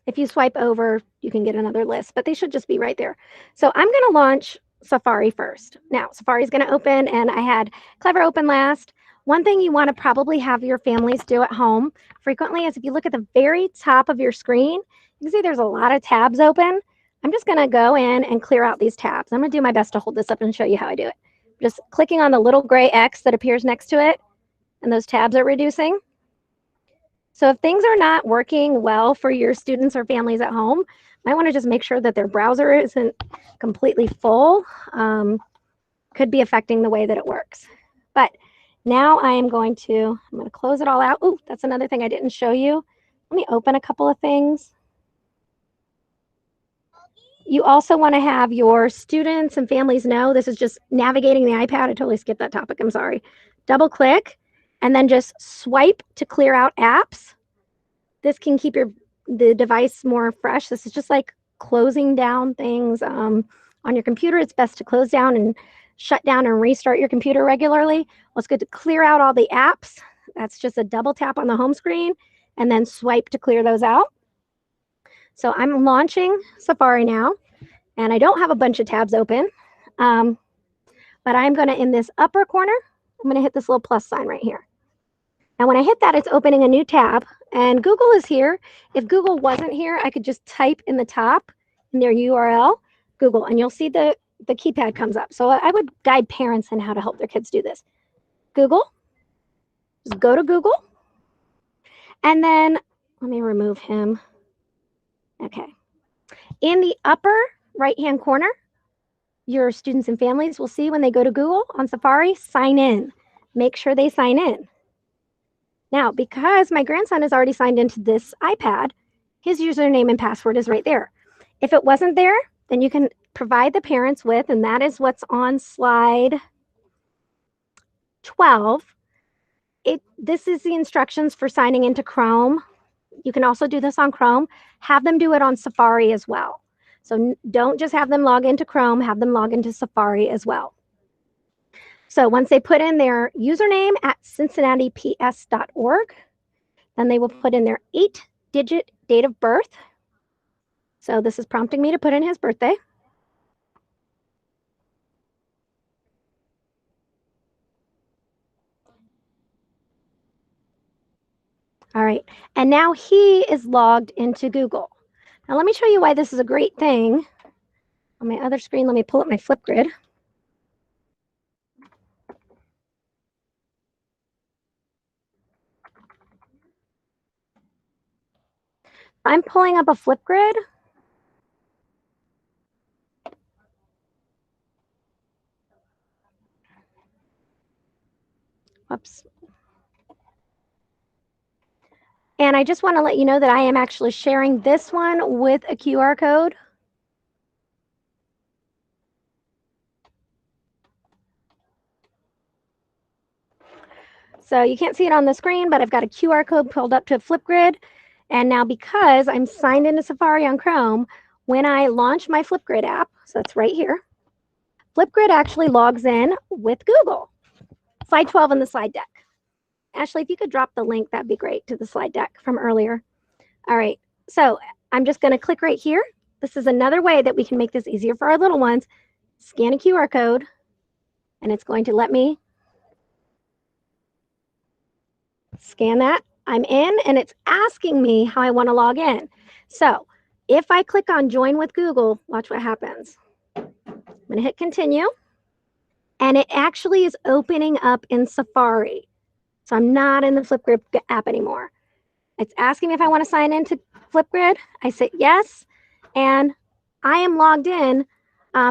If you swipe over, you can get another list, but they should just be right there. So I'm going to launch Safari first. Now, Safari is going to open, and I had Clever open last. One thing you want to probably have your families do at home frequently is if you look at the very top of your screen, you can see there's a lot of tabs open. I'm just going to go in and clear out these tabs. I'm going to do my best to hold this up and show you how I do it. Just clicking on the little gray X that appears next to it, and those tabs are reducing. So if things are not working well for your students or families at home, you might want to just make sure that their browser isn't completely full. Could be affecting the way that it works. But now I'm going to close it all out. Oh, that's another thing I didn't show you. Let me open a couple of things. You also want to have your students and families know this is just navigating the iPad. I totally skipped that topic. I'm sorry. Double click and then just swipe to clear out apps. This can keep the device more fresh. This is just like closing down things on your computer. It's best to close down and shut down and restart your computer regularly. Well, it's good to clear out all the apps. That's just a double tap on the home screen and then swipe to clear those out. So I'm launching Safari now, and I don't have a bunch of tabs open, but I'm going to, in this upper corner, I'm going to hit this little plus sign right here. And when I hit that, it's opening a new tab, and Google is here. If Google wasn't here, I could just type in the top in their URL, Google, and you'll see the keypad comes up. So I would guide parents in how to help their kids do this. Google, just go to Google, and then let me remove him. Okay. In the upper right-hand corner, your students and families will see when they go to Google on Safari, sign in. Make sure they sign in. Now, because my grandson is already signed into this iPad, his username and password is right there. If it wasn't there, then you can provide the parents with, and that is what's on slide 12. This is the instructions for signing into Chrome. You can also do this on Chrome. Have them do it on Safari as well. So don't just have them log into Chrome, have them log into Safari as well. So once they put in their username at cincinnatips.org, then they will put in their 8-digit date of birth. So this is prompting me to put in his birthday. All right, and now he is logged into Google. Now let me show you why this is a great thing. On my other screen, let me pull up my Flipgrid. I'm pulling up a Flipgrid. Whoops. And I just want to let you know that I am actually sharing this one with a QR code. So you can't see it on the screen, but I've got a QR code pulled up to Flipgrid. And now because I'm signed into Safari on Chrome, when I launch my Flipgrid app, so it's right here, Flipgrid actually logs in with Google. Slide 12 in the slide deck. Ashley, if you could drop the link, that'd be great, to the slide deck from earlier. All right, so I'm just going to click right here. This is another way that we can make this easier for our little ones. Scan a QR code, and it's going to let me scan that. I'm in, and it's asking me how I want to log in. So if I click on Join with Google, watch what happens. I'm going to hit Continue, and it actually is opening up in Safari. So I'm not in the Flipgrid app anymore. It's asking me if I want to sign into Flipgrid. I say yes, and I am logged in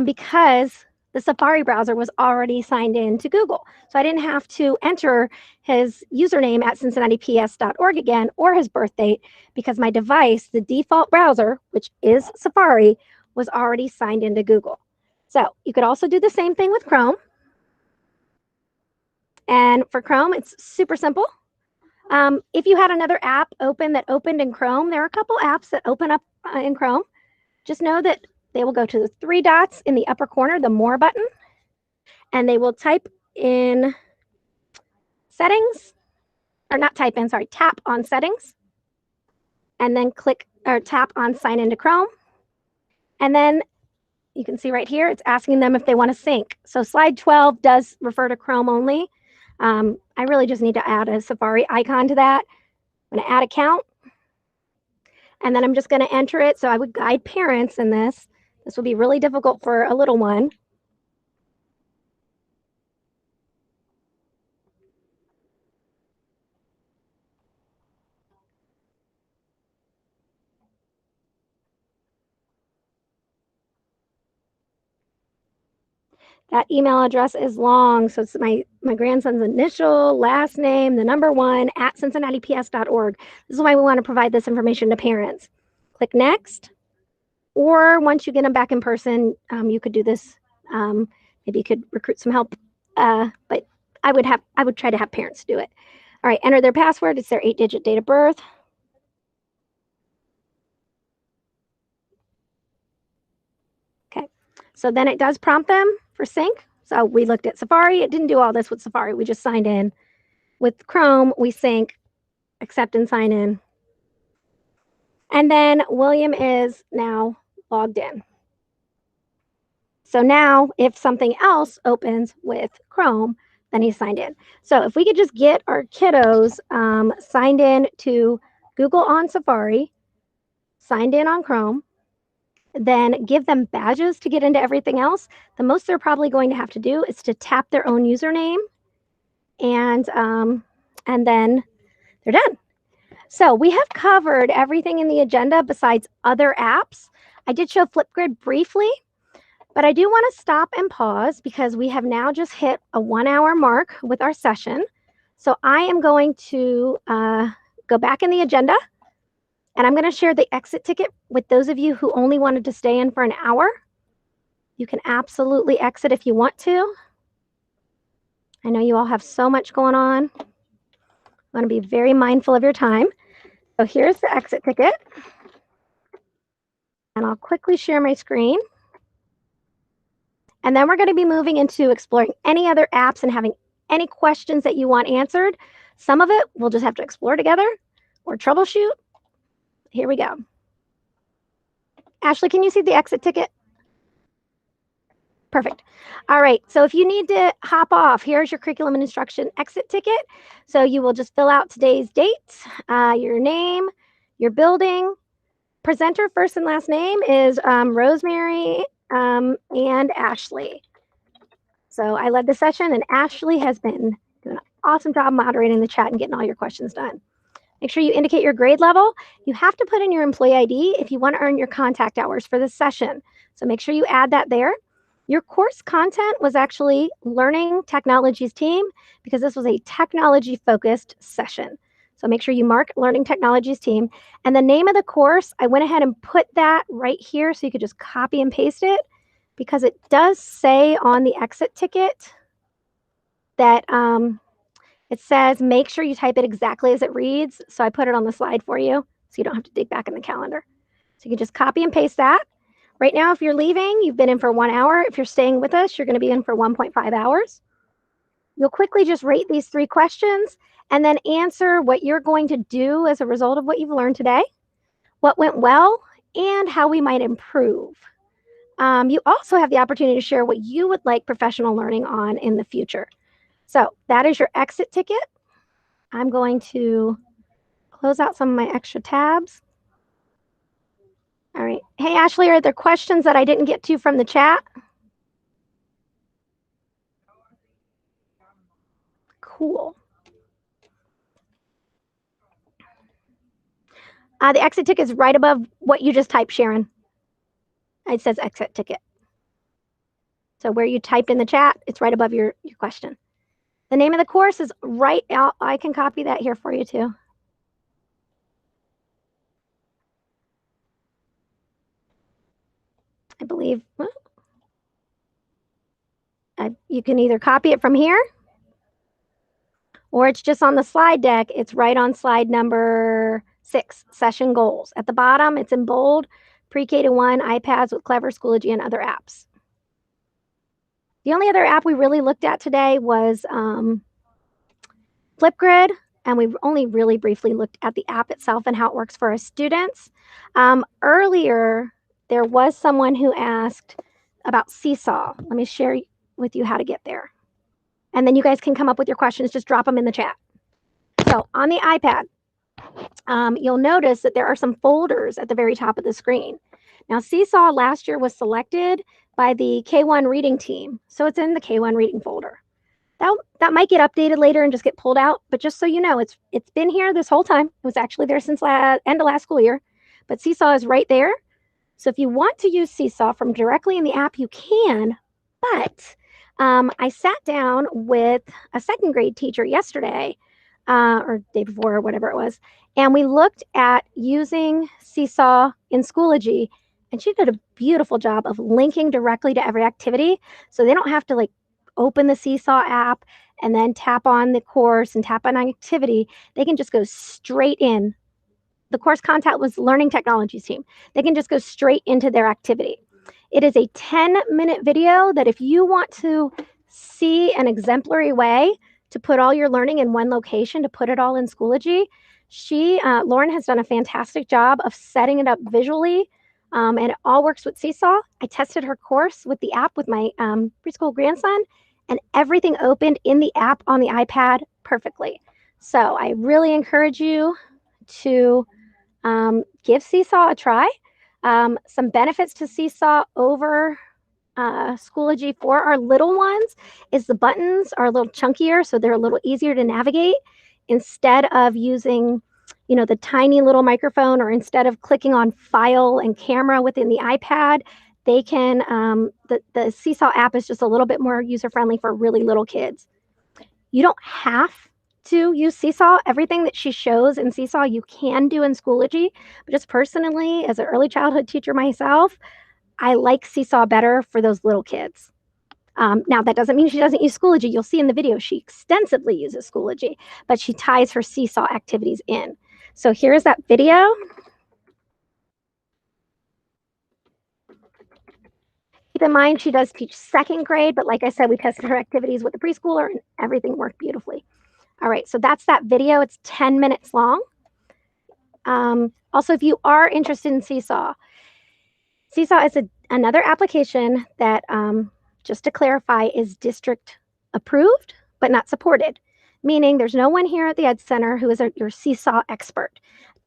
because the Safari browser was already signed in to Google. So I didn't have to enter his username at cincinnatips.org again or his birth date because my device, the default browser, which is Safari, was already signed into Google. So you could also do the same thing with Chrome. And for Chrome, it's super simple. If you had another app open that opened in Chrome, there are a couple apps that open up in Chrome. Just know that they will go to the 3 dots in the upper corner, the More button, and they will type in settings, or not type in, sorry, tap on settings, and then click or tap on sign into Chrome. And then you can see right here, it's asking them if they want to sync. So slide 12 does refer to Chrome only. I really just need to add a Safari icon to that. I'm going to add account, and then I'm just going to enter it. So I would guide parents in this. This will be really difficult for a little one. That email address is long, so it's my grandson's initial, last name, the number 1 at cincinnatips.org. This is why we want to provide this information to parents. Click next, or once you get them back in person, you could do this. Maybe you could recruit some help, but I would try to have parents do it. All right, enter their password. It's their 8-digit date of birth. Okay, so then it does prompt them for sync. So we looked at Safari. It didn't do all this with Safari. We just signed in. With Chrome, we sync, accept and sign in. And then William is now logged in. So now if something else opens with Chrome, then he's signed in. So if we could just get our kiddos signed in to Google on Safari, signed in on Chrome, then give them badges to get into everything else, the most they're probably going to have to do is to tap their own username, and then they're done. So we have covered everything in the agenda besides other apps. I did show Flipgrid briefly, but I do want to stop and pause because we have now just hit a 1-hour mark with our session. So I am going to go back in the agenda, and I'm going to share the exit ticket with those of you who only wanted to stay in for an hour. You can absolutely exit if you want to. I know you all have so much going on. I want to be very mindful of your time. So here's the exit ticket. And I'll quickly share my screen. And then we're going to be moving into exploring any other apps and having any questions that you want answered. Some of it we'll just have to explore together or troubleshoot. Here we go. Ashley, can you see the exit ticket? Perfect. All right. So if you need to hop off, here's your curriculum and instruction exit ticket. So you will just fill out today's date, your name, your building. Presenter first and last name is Rosemary and Ashley. So I led the session, and Ashley has been doing an awesome job moderating the chat and getting all your questions done. Make sure you indicate your grade level. You have to put in your employee ID if you want to earn your contact hours for this session. So make sure you add that there. Your course content was actually Learning Technologies Team because this was a technology-focused session. So make sure you mark Learning Technologies Team. And the name of the course, I went ahead and put that right here so you could just copy and paste it because it does say on the exit ticket that it says make sure you type it exactly as it reads. So I put it on the slide for you so you don't have to dig back in the calendar. So you can just copy and paste that. Right now, if you're leaving, you've been in for 1 hour. If you're staying with us, you're going to be in for 1.5 hours. You'll quickly just rate these 3 questions and then answer what you're going to do as a result of what you've learned today, what went well, and how we might improve. You also have the opportunity to share what you would like professional learning on in the future. So that is your exit ticket. I'm going to close out some of my extra tabs. All right. Hey, Ashley, are there questions that I didn't get to from the chat? Cool. The exit ticket is right above what you just typed, Sharon. It says exit ticket. So where you typed in the chat, it's right above your question. The name of the course is right out. I can copy that here for you too. I believe you can either copy it from here or it's just on the slide deck. It's right on slide number 6, session goals. At the bottom, it's in bold, pre-K-1, iPads with Clever, Schoology, and other apps. The only other app we really looked at today was Flipgrid, and we only really briefly looked at the app itself and how it works for our students. Earlier, there was someone who asked about Seesaw. Let me share with you how to get there. And then you guys can come up with your questions. Just drop them in the chat. So on the iPad, you'll notice that there are some folders at the very top of the screen. Now, Seesaw last year was selected by the K-1 reading team. So it's in the K-1 reading folder. That might get updated later and just get pulled out. But just so you know, it's been here this whole time. It was actually there since end of last school year. But Seesaw is right there. So if you want to use Seesaw from directly in the app, you can. But I sat down with a 2nd grade teacher yesterday, or day before, or whatever it was, and we looked at using Seesaw in Schoology, and she did a beautiful job of linking directly to every activity, so they don't have to like open the Seesaw app and then tap on the course and tap on activity, they can just go straight in. The course contact was Learning Technologies team. They can just go straight into their activity. It is a 10-minute video that if you want to see an exemplary way to put all your learning in one location, to put it all in Schoology, Lauren has done a fantastic job of setting it up visually, and it all works with Seesaw. I tested her course with the app with my preschool grandson, and everything opened in the app on the iPad perfectly. So I really encourage you to give Seesaw a try. Some benefits to Seesaw over Schoology for our little ones is the buttons are a little chunkier, so they're a little easier to navigate. Instead of using, the tiny little microphone, or instead of clicking on file and camera within the iPad, they can, the Seesaw app is just a little bit more user-friendly for really little kids. You don't have to use Seesaw. Everything that she shows in Seesaw, you can do in Schoology. But just personally, as an early childhood teacher myself, I like Seesaw better for those little kids. Now, that doesn't mean she doesn't use Schoology. You'll see in the video she extensively uses Schoology, but she ties her Seesaw activities in. So here's that video. Keep in mind, she does teach second grade, but like I said, we tested her activities with the preschooler and everything worked beautifully. All right, so that's that video. It's 10 minutes long. Also, if you are interested in Seesaw, Seesaw is another application that, just to clarify, is district approved, but not supported, meaning there's no one here at the Ed Center who is your Seesaw expert.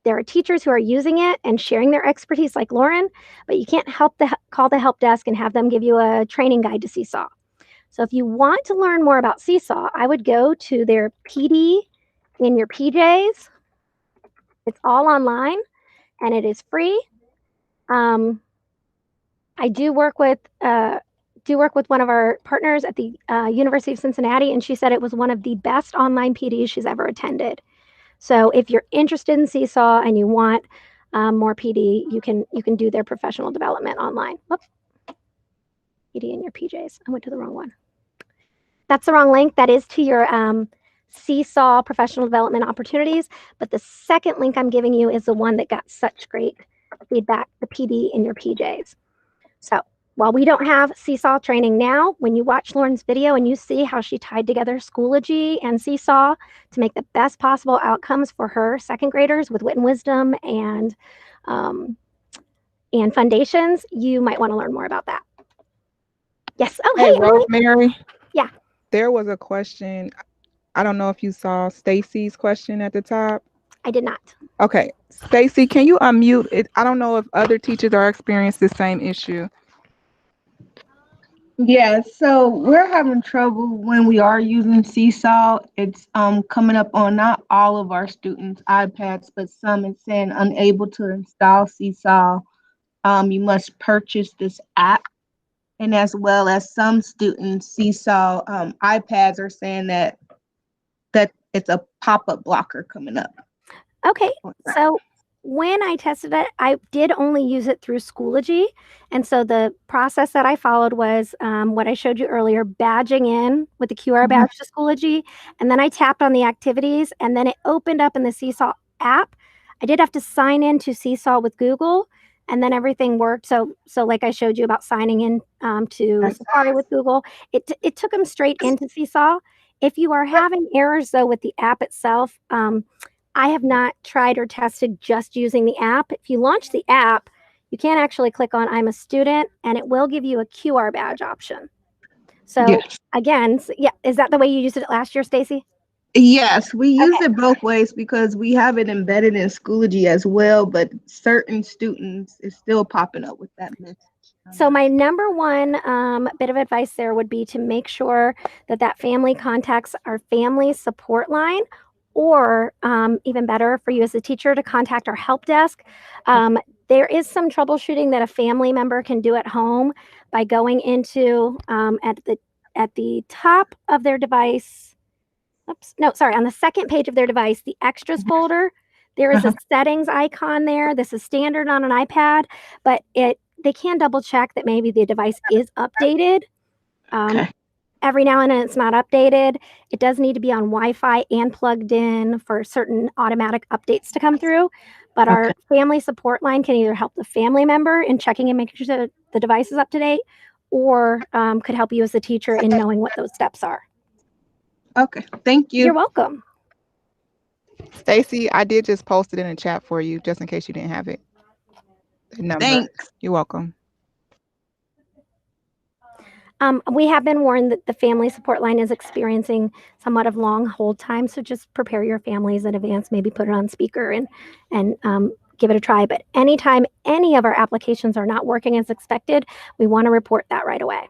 There are teachers who are using it and sharing their expertise like Lauren, but you can't call the help desk and have them give you a training guide to Seesaw. So if you want to learn more about Seesaw, I would go to their PD in your PJs. It's all online and it is free. I do work with one of our partners at the University of Cincinnati, and she said it was one of the best online PDs she's ever attended. So if you're interested in Seesaw and you want more PD, you can do their professional development online. Whoops. PD in your PJs. I went to the wrong one. That's the wrong link. That is to your Seesaw professional development opportunities. But the second link I'm giving you is the one that got such great feedback, the PD in your PJs. So while we don't have Seesaw training now, when you watch Lauren's video and you see how she tied together Schoology and Seesaw to make the best possible outcomes for her second graders with Wit and Wisdom and foundations, you might want to learn more about that. Yes. Oh, hey, Rosemary. Yeah. There was a question. I don't know if you saw Stacy's question at the top. I did not. Okay. Stacy, can you unmute it? I don't know if other teachers are experiencing the same issue. Yeah, so we're having trouble when we are using Seesaw. It's coming up on not all of our students' iPads, but some. It's saying unable to install Seesaw. You must purchase this app. And as well as some students, Seesaw iPads are saying that it's a pop-up blocker coming up. Okay, so when I tested it, I did only use it through Schoology. And so the process that I followed was what I showed you earlier, badging in with the QR badge to Schoology. And then I tapped on the activities and then it opened up in the Seesaw app. I did have to sign in to Seesaw with Google and then everything worked. So like I showed you about signing in to Safari with Google, it took them straight into Seesaw. If you are having errors though with the app itself, I have not tried or tested just using the app. If you launch the app, you can actually click on I'm a student and it will give you a QR badge option. So again, is that the way you used it last year, Stacy? Yes, we use it both ways because we have it embedded in Schoology as well, but certain students is still popping up with that message. So my number one bit of advice there would be to make sure that family contacts our family support line, or even better for you as a teacher to contact our help desk. There is some troubleshooting that a family member can do at home by going into at the top of their device. On the second page of their device, the extras folder, there is a settings icon there. This is standard on an iPad, but they can double check that maybe the device is updated. every now and then it's not updated. It does need to be on Wi-Fi and plugged in for certain automatic updates to come through. But our Okay. family support line can either help the family member in checking and making sure the device is up to date, or could help you as a teacher in knowing what those steps are. Okay, thank You're you. welcome. Stacy, I did just post it in the chat for you, just in case you didn't have it. The number. Thanks. You're welcome. We have been warned that the family support line is experiencing somewhat of long hold time, so just prepare your families in advance. Maybe put it on speaker and give it a try. But anytime any of our applications are not working as expected, we want to report that right away.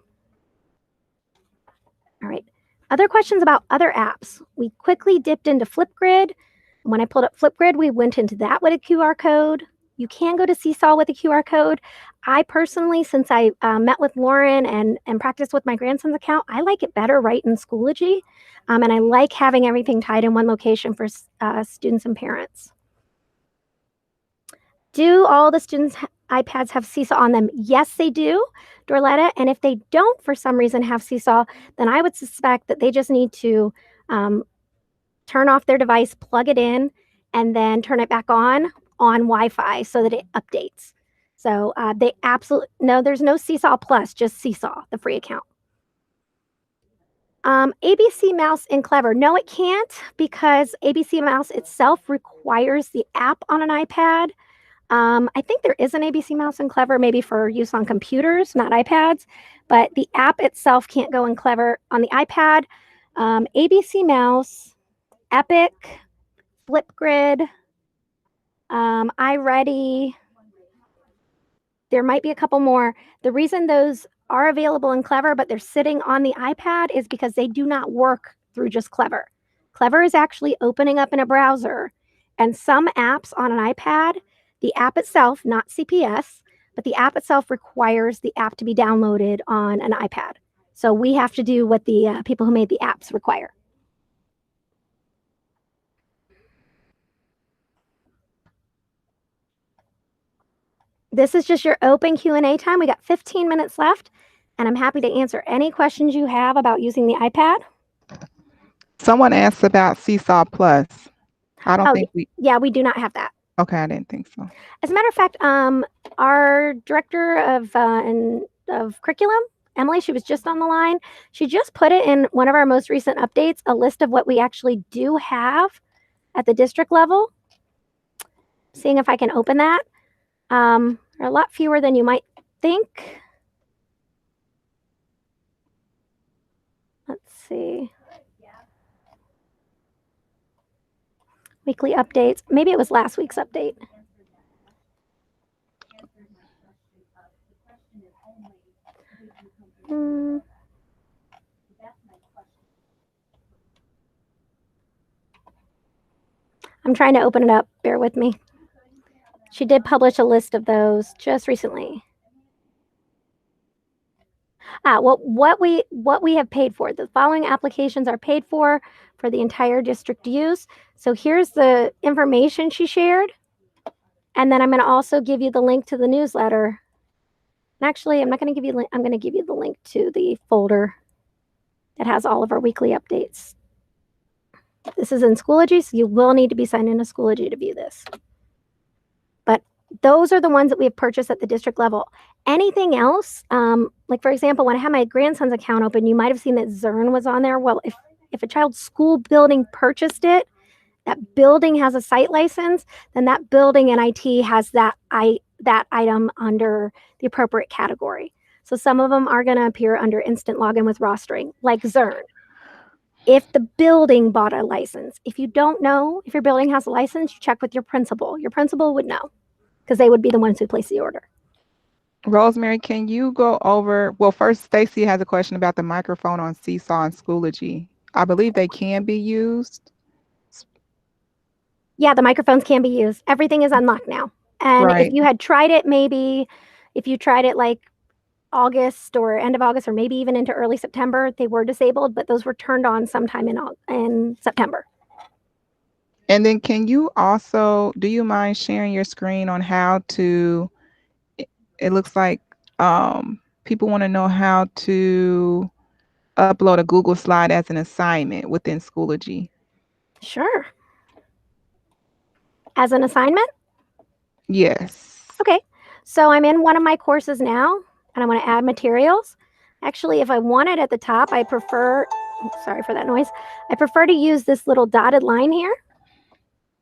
All right. Other questions about other apps. We quickly dipped into Flipgrid. When I pulled up Flipgrid, we went into that with a QR code. You can go to Seesaw with a QR code. I personally, since I met with Lauren and practiced with my grandson's account, I like it better right in Schoology. And I like having everything tied in one location for students and parents. Do all the students' iPads have Seesaw on them? Yes, they do, Dorletta. And if they don't, for some reason, have Seesaw, then I would suspect that they just need to turn off their device, plug it in, and then turn it back on Wi-Fi so that it updates. So they absolutely, no, there's no Seesaw Plus, just Seesaw, the free account. ABC Mouse in Clever. No, it can't, because ABC Mouse itself requires the app on an iPad. I think there is an ABC Mouse in Clever, maybe for use on computers, not iPads, but the app itself can't go in Clever. On the iPad, ABC Mouse, Epic, Flipgrid, iReady. There might be a couple more. The reason those are available in Clever, but they're sitting on the iPad, is because they do not work through just Clever. Clever is actually opening up in a browser, and some apps on an iPad, the app itself, not CPS, but the app itself requires the app to be downloaded on an iPad. So we have to do what the people who made the apps require. This is just your open Q&A time. We got 15 minutes left, and I'm happy to answer any questions you have about using the iPad. Someone asked about Seesaw Plus. I don't Oh, think we. Yeah, we do not have that. Okay, I didn't think so. As a matter of fact, our director of curriculum, Emily, she was just on the line. She just put it in one of our most recent updates, a list of what we actually do have at the district level. Seeing if I can open that. There are a lot fewer than you might think. Let's see. Weekly updates. Maybe it was last week's update. I'm trying to open it up. Bear with me. She did publish a list of those just recently. Well, what we have paid for. The following applications are paid for the entire district use. So here's the information she shared. And then I'm going to also give you the link to the newsletter. And actually, I'm not going to give you, I'm going to give you the link to the folder that has all of our weekly updates. This is in Schoology, so you will need to be signed into Schoology to view this. But those are the ones that we have purchased at the district level. Anything else, like for example, when I had my grandson's account open, you might have seen that Zern was on there. Well, if a child's school building purchased it, that building has a site license, then that building in IT has that item under the appropriate category. So some of them are going to appear under instant login with rostering, like Zern. If the building bought a license, if you don't know if your building has a license, you check with your principal. Your principal would know, because they would be the ones who place the order. Rosemary, can you go over, well, first, Stacy has a question about the microphone on Seesaw and Schoology. I believe they can be used. Yeah, the microphones can be used. Everything is unlocked now. And Right. if you had tried it, maybe if you tried it like August or end of August, or maybe even into early September, they were disabled, but those were turned on sometime in September. And then can you also, do you mind sharing your screen on how to, it looks like people want to know how to upload a Google slide as an assignment within Schoology? Sure. As an assignment? Yes. Okay. So I'm in one of my courses now, and I want to add materials. Actually, if I want it at the top, I prefer, sorry for that noise. I prefer to use this little dotted line here.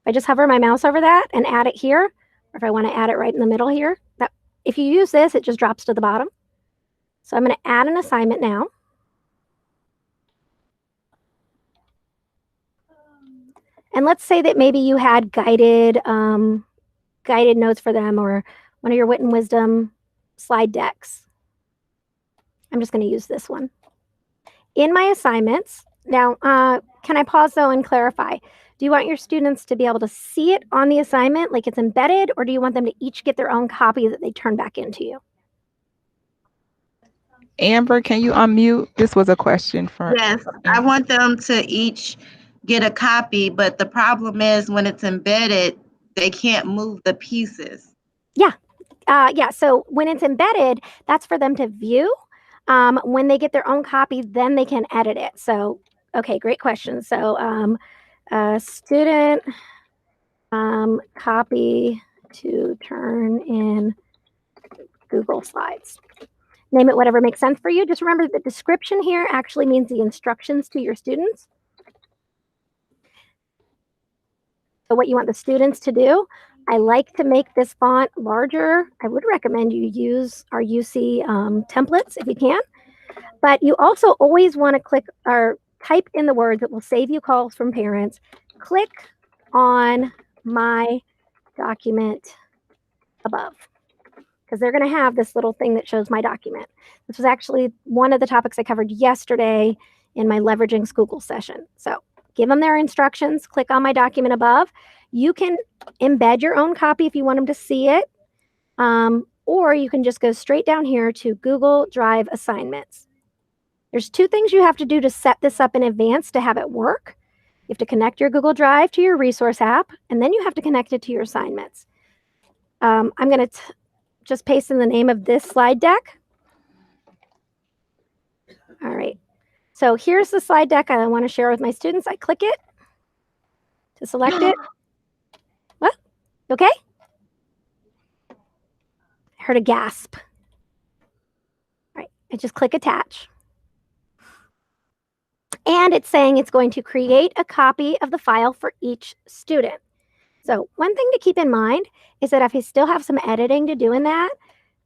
I just hover my mouse over that and add it here, or if I want to add it right in the middle here. That, if you use this, it just drops to the bottom. So I'm going to add an assignment now. And let's say that maybe you had guided notes for them, or one of your Wit and Wisdom slide decks. I'm just going to use this one. In my assignments, now, can I pause though and clarify? Do you want your students to be able to see it on the assignment, like it's embedded, or do you want them to each get their own copy that they turn back into you? Amber, can you unmute? This was a question for. Yes, I want them to each get a copy, but the problem is when it's embedded, they can't move the pieces. Yeah, so when it's embedded, that's for them to view. When they get their own copy, then they can edit it. So, okay, great question. So, student copy to turn in Google Slides. Name it whatever makes sense for you. Just remember the description here actually means the instructions to your students. So what you want the students to do, I like to make this font larger. I would recommend you use our UC templates if you can. But you also always want to click or type in the words that will save you calls from parents. Click on my document above, because they're going to have this little thing that shows my document. This was actually one of the topics I covered yesterday in my Leveraging School session. So give them their instructions, click on my document above. You can embed your own copy if you want them to see it, or you can just go straight down here to Google Drive assignments. There's two things you have to do to set this up in advance to have it work. You have to connect your Google Drive to your resource app, and then you have to connect it to your assignments. I'm going to just paste in the name of this slide deck. All right. So here's the slide deck I want to share with my students. I click it to select it. What? Okay. I heard a gasp. All right. I just click attach. And it's saying it's going to create a copy of the file for each student. So one thing to keep in mind is that if I still have some editing to do in that,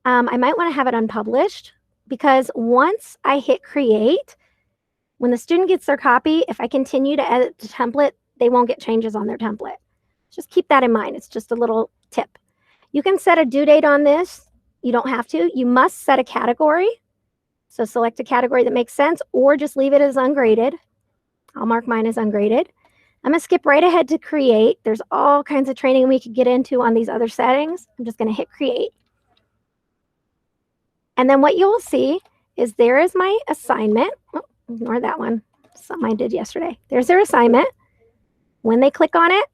I might want to have it unpublished, because once I hit create, when the student gets their copy, if I continue to edit the template, they won't get changes on their template. Just keep that in mind. It's just a little tip. You can set a due date on this. You don't have to. You must set a category. So select a category that makes sense, or just leave it as ungraded. I'll mark mine as ungraded. I'm going to skip right ahead to create. There's all kinds of training we could get into on these other settings. I'm just going to hit create. And then what you will see is there is my assignment. Oh, ignore that one. Something I did yesterday. There's their assignment. When they click on it,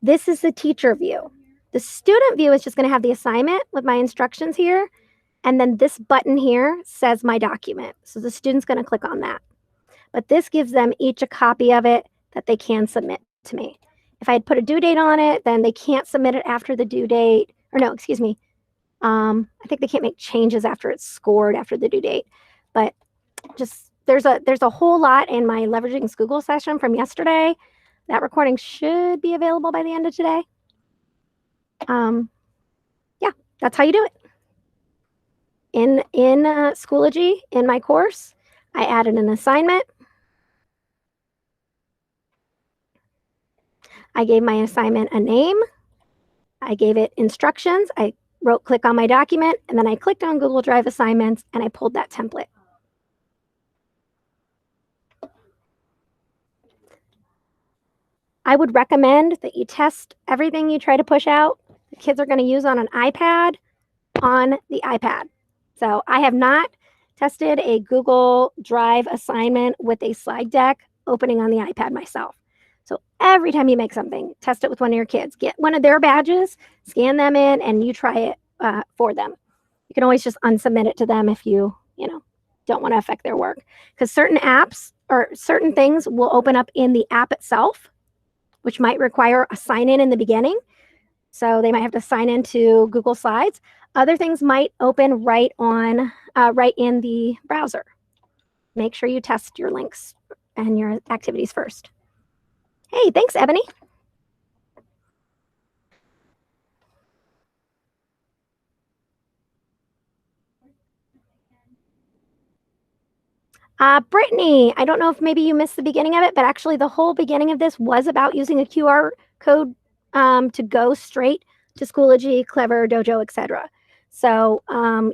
this is the teacher view. The student view is just going to have the assignment with my instructions here. And then this button here says my document. So the student's going to click on that. But this gives them each a copy of it that they can submit to me. If I had put a due date on it, then they can't submit it after the due date. Or no, excuse me. I think they can't make changes after it's scored after the due date. But just there's a whole lot in my Leveraging School session from yesterday. That recording should be available by the end of today. Yeah, that's how you do it. In Schoology, in my course, I added an assignment. I gave my assignment a name. I gave it instructions. I wrote click on my document, and then I clicked on Google Drive assignments, and I pulled that template. I would recommend that you test everything you try to push out. The kids are going to use on an iPad on the iPad. So I have not tested a Google Drive assignment with a slide deck opening on the iPad myself. So every time you make something, test it with one of your kids. Get one of their badges, scan them in, and you try it for them. You can always just unsubmit it to them if you don't want to affect their work, because certain apps or certain things will open up in the app itself, which might require a sign in the beginning. So they might have to sign into Google Slides. Other things might open right in the browser. Make sure you test your links and your activities first. Hey, thanks, Ebony. Brittany, I don't know if maybe you missed the beginning of it, but actually the whole beginning of this was about using a QR code to go straight to Schoology, Clever, Dojo, etc. So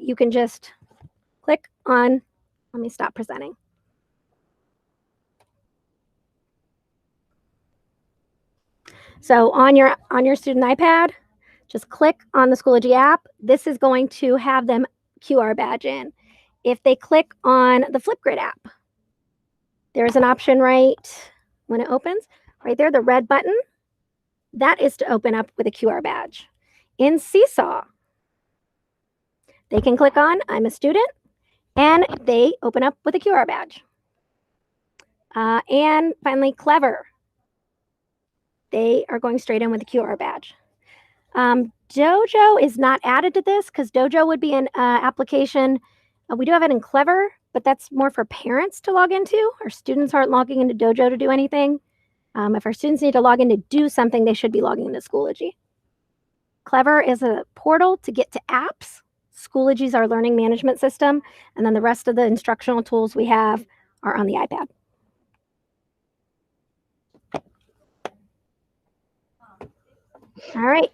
you can just click on, let me stop presenting. So on your student iPad, just click on the Schoology app. This is going to have them QR badge in. If they click on the Flipgrid app, there's an option right when it opens, right there, the red button. That is to open up with a QR badge. In Seesaw, they can click on I'm a student, and they open up with a QR badge. And finally, Clever. They are going straight in with a QR badge. Dojo is not added to this because Dojo would be an application. We do have it in Clever, but that's more for parents to log into. Our students aren't logging into Dojo to do anything. If our students need to log in to do something, they should be logging into Schoology. Clever is a portal to get to apps. Schoology is our learning management system. And then the rest of the instructional tools we have are on the iPad. All right.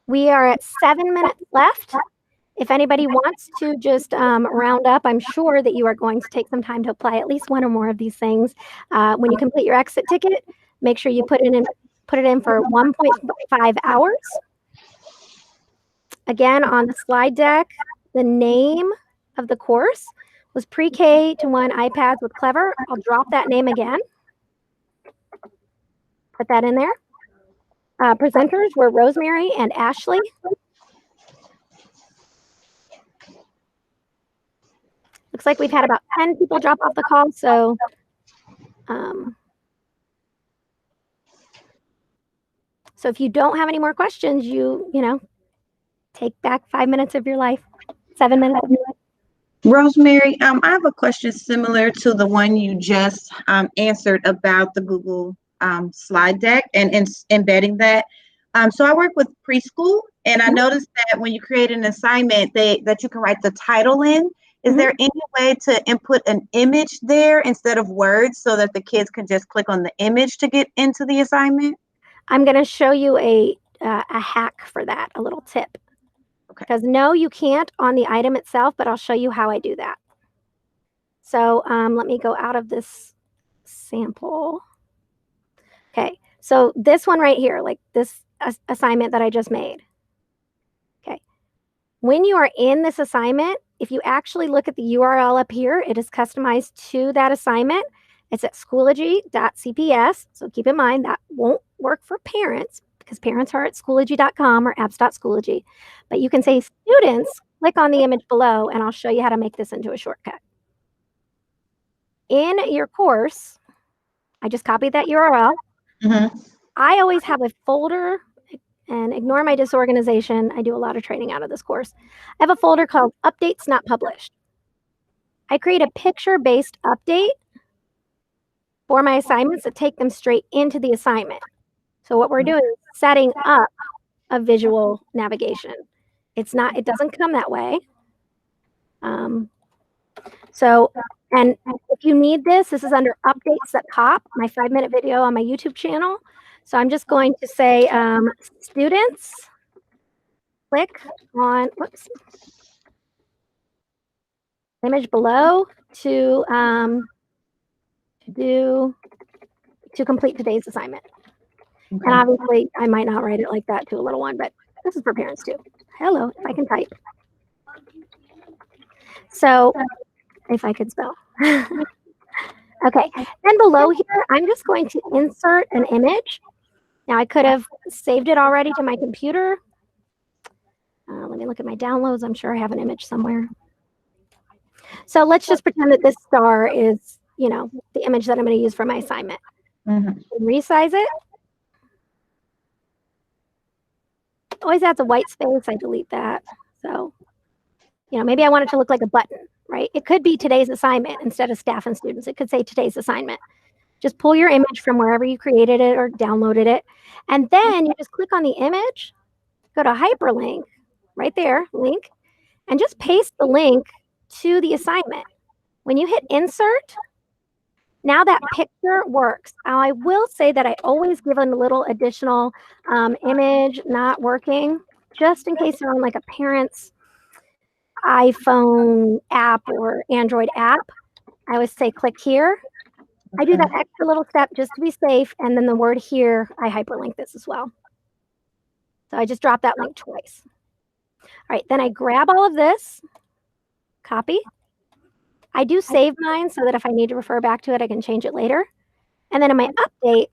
We are at 7 minutes left. If anybody wants to just round up, I'm sure that you are going to take some time to apply at least one or more of these things. When you complete your exit ticket, make sure you put it in for 1.5 hours. Again, on the slide deck, the name of the course was Pre-K to 1 iPads with Clever. I'll drop that name again. Put that in there. Presenters were Rosemary and Ashley. Looks like we've had about 10 people drop off the call, so so if you don't have any more questions, you know, take back 5 minutes of your life, 7 minutes of your life. Rosemary, I have a question similar to the one you just answered about the Google slide deck and embedding that. So I work with preschool, and I noticed that when you create an assignment, that you can write the title in. Is there any way to input an image there instead of words so that the kids can just click on the image to get into the assignment? I'm going to show you a hack for that, a little tip. Okay. Because no, you can't on the item itself, but I'll show you how I do that. So let me go out of this sample. Okay, so this one right here, like this assignment that I just made. Okay, when you are in this assignment, if you actually look at the URL up here, it is customized to that assignment. It's at schoology.cps. So keep in mind that won't work for parents because parents are at schoology.com or apps.schoology. But you can say students, click on the image below, and I'll show you how to make this into a shortcut. In your course, I just copied that URL. I always have a folder, and ignore my disorganization. I do a lot of training out of this course. I have a folder called Updates Not Published. I create a picture-based update for my assignments that take them straight into the assignment. So what we're doing is setting up a visual navigation. It doesn't come that way. And if you need this is under Updates at top, my 5-minute video on my YouTube channel. So I'm just going to say, students, click on, image below to complete today's assignment. Okay. And obviously, I might not write it like that to a little one, but this is for parents too. Hello, if I can type. So, if I could spell. Okay, then below here, I'm just going to insert an image. Now, I could have saved it already to my computer. Let me look at my downloads. I'm sure I have an image somewhere. So let's just pretend that this star is, you know, the image that I'm going to use for my assignment. Resize it. Always adds a white space. I delete that. So, you know, maybe I want it to look like a button, right? It could be today's assignment instead of staff and students. It could say today's assignment. Just pull your image from wherever you created it or downloaded it. And then you just click on the image, go to hyperlink right there, link, and just paste the link to the assignment. When you hit insert, now that picture works. Now I will say that I always give a little additional image not working, just in case you're on like a parent's iPhone app or Android app. I always say click here. I do that extra little step just to be safe, and then the word here, I hyperlink this as well. So I just dropped that link twice. All right, then I grab all of this, copy. I do save mine so that if I need to refer back to it, I can change it later. And then in my updates,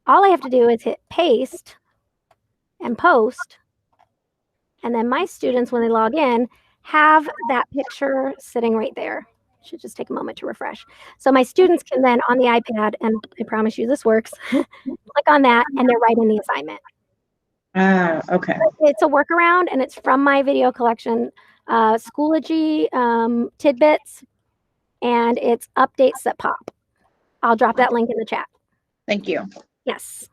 all I have to do is hit paste and post. And then my students, when they log in, have that picture sitting right there. Should just take a moment to refresh. So my students can then on the iPad, and I promise you this works, click on that and they're right in the assignment. Okay. It's a workaround and it's from my video collection, Schoology Tidbits, and it's updates that pop. I'll drop that link in the chat. Thank you. Yes.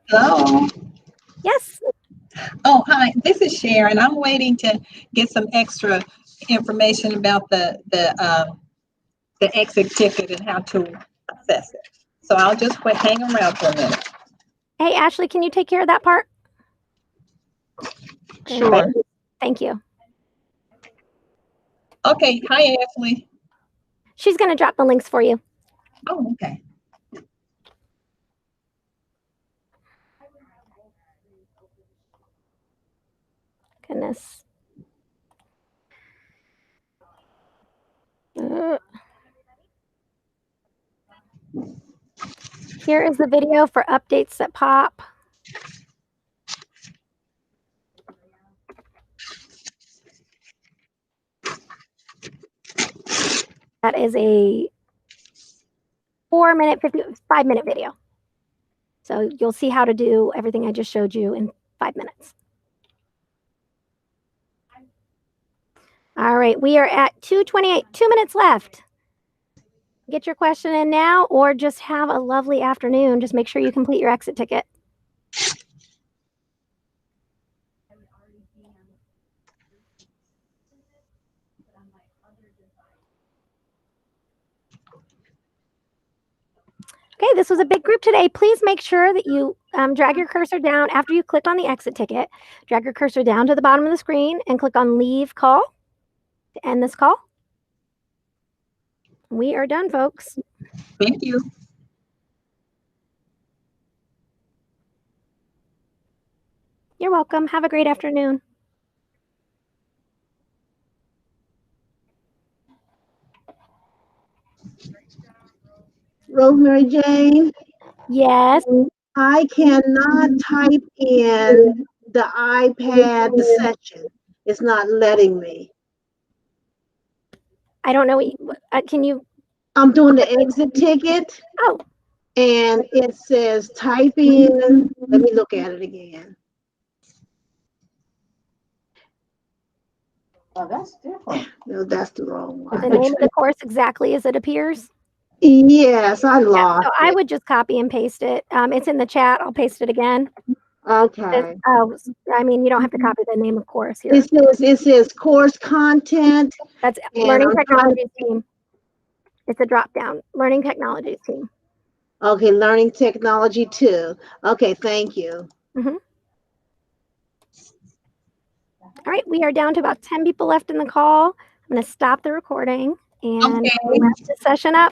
Hello. Yes. Oh, hi. This is Sharon. I'm waiting to get some extra information about the exit ticket and how to access it. So I'll just hang around for a minute. Hey, Ashley, can you take care of that part? Sure. Thank you. Okay. Hi, Ashley. She's going to drop the links for you. Oh, okay. Goodness. Here is the video for updates that pop. That is a 5-minute video. So you'll see how to do everything I just showed you in 5 minutes. All right, we are at 2:28, 2 minutes left. Get your question in now or just have a lovely afternoon. Just make sure you complete your exit ticket. Okay, this was a big group today. Please make sure that you drag your cursor down after you click on the exit ticket. Drag your cursor down to the bottom of the screen and click on Leave Call to end this call. We are done, folks. Thank you. You're welcome. Have a great afternoon. Rosemary Jane, Yes. I cannot type in the iPad session. It's not letting me. I don't know what can you? I'm doing the exit ticket. Oh. And it says type in. Let me look at it again. Oh, that's different. No, that's the wrong one. The name of the course exactly as it appears? Yes, I lost so I would just copy and paste it. It's in the chat. I'll paste it again. Okay. I mean, you don't have to copy the name of course here. It says course content. That's Learning Technologies team. It's a drop down. Learning Technologies team. Okay, Learning Technology 2. Okay, thank you. Mm-hmm. All right, we are down to about 10 people left in the call. I'm going to stop the recording and wrap this session up.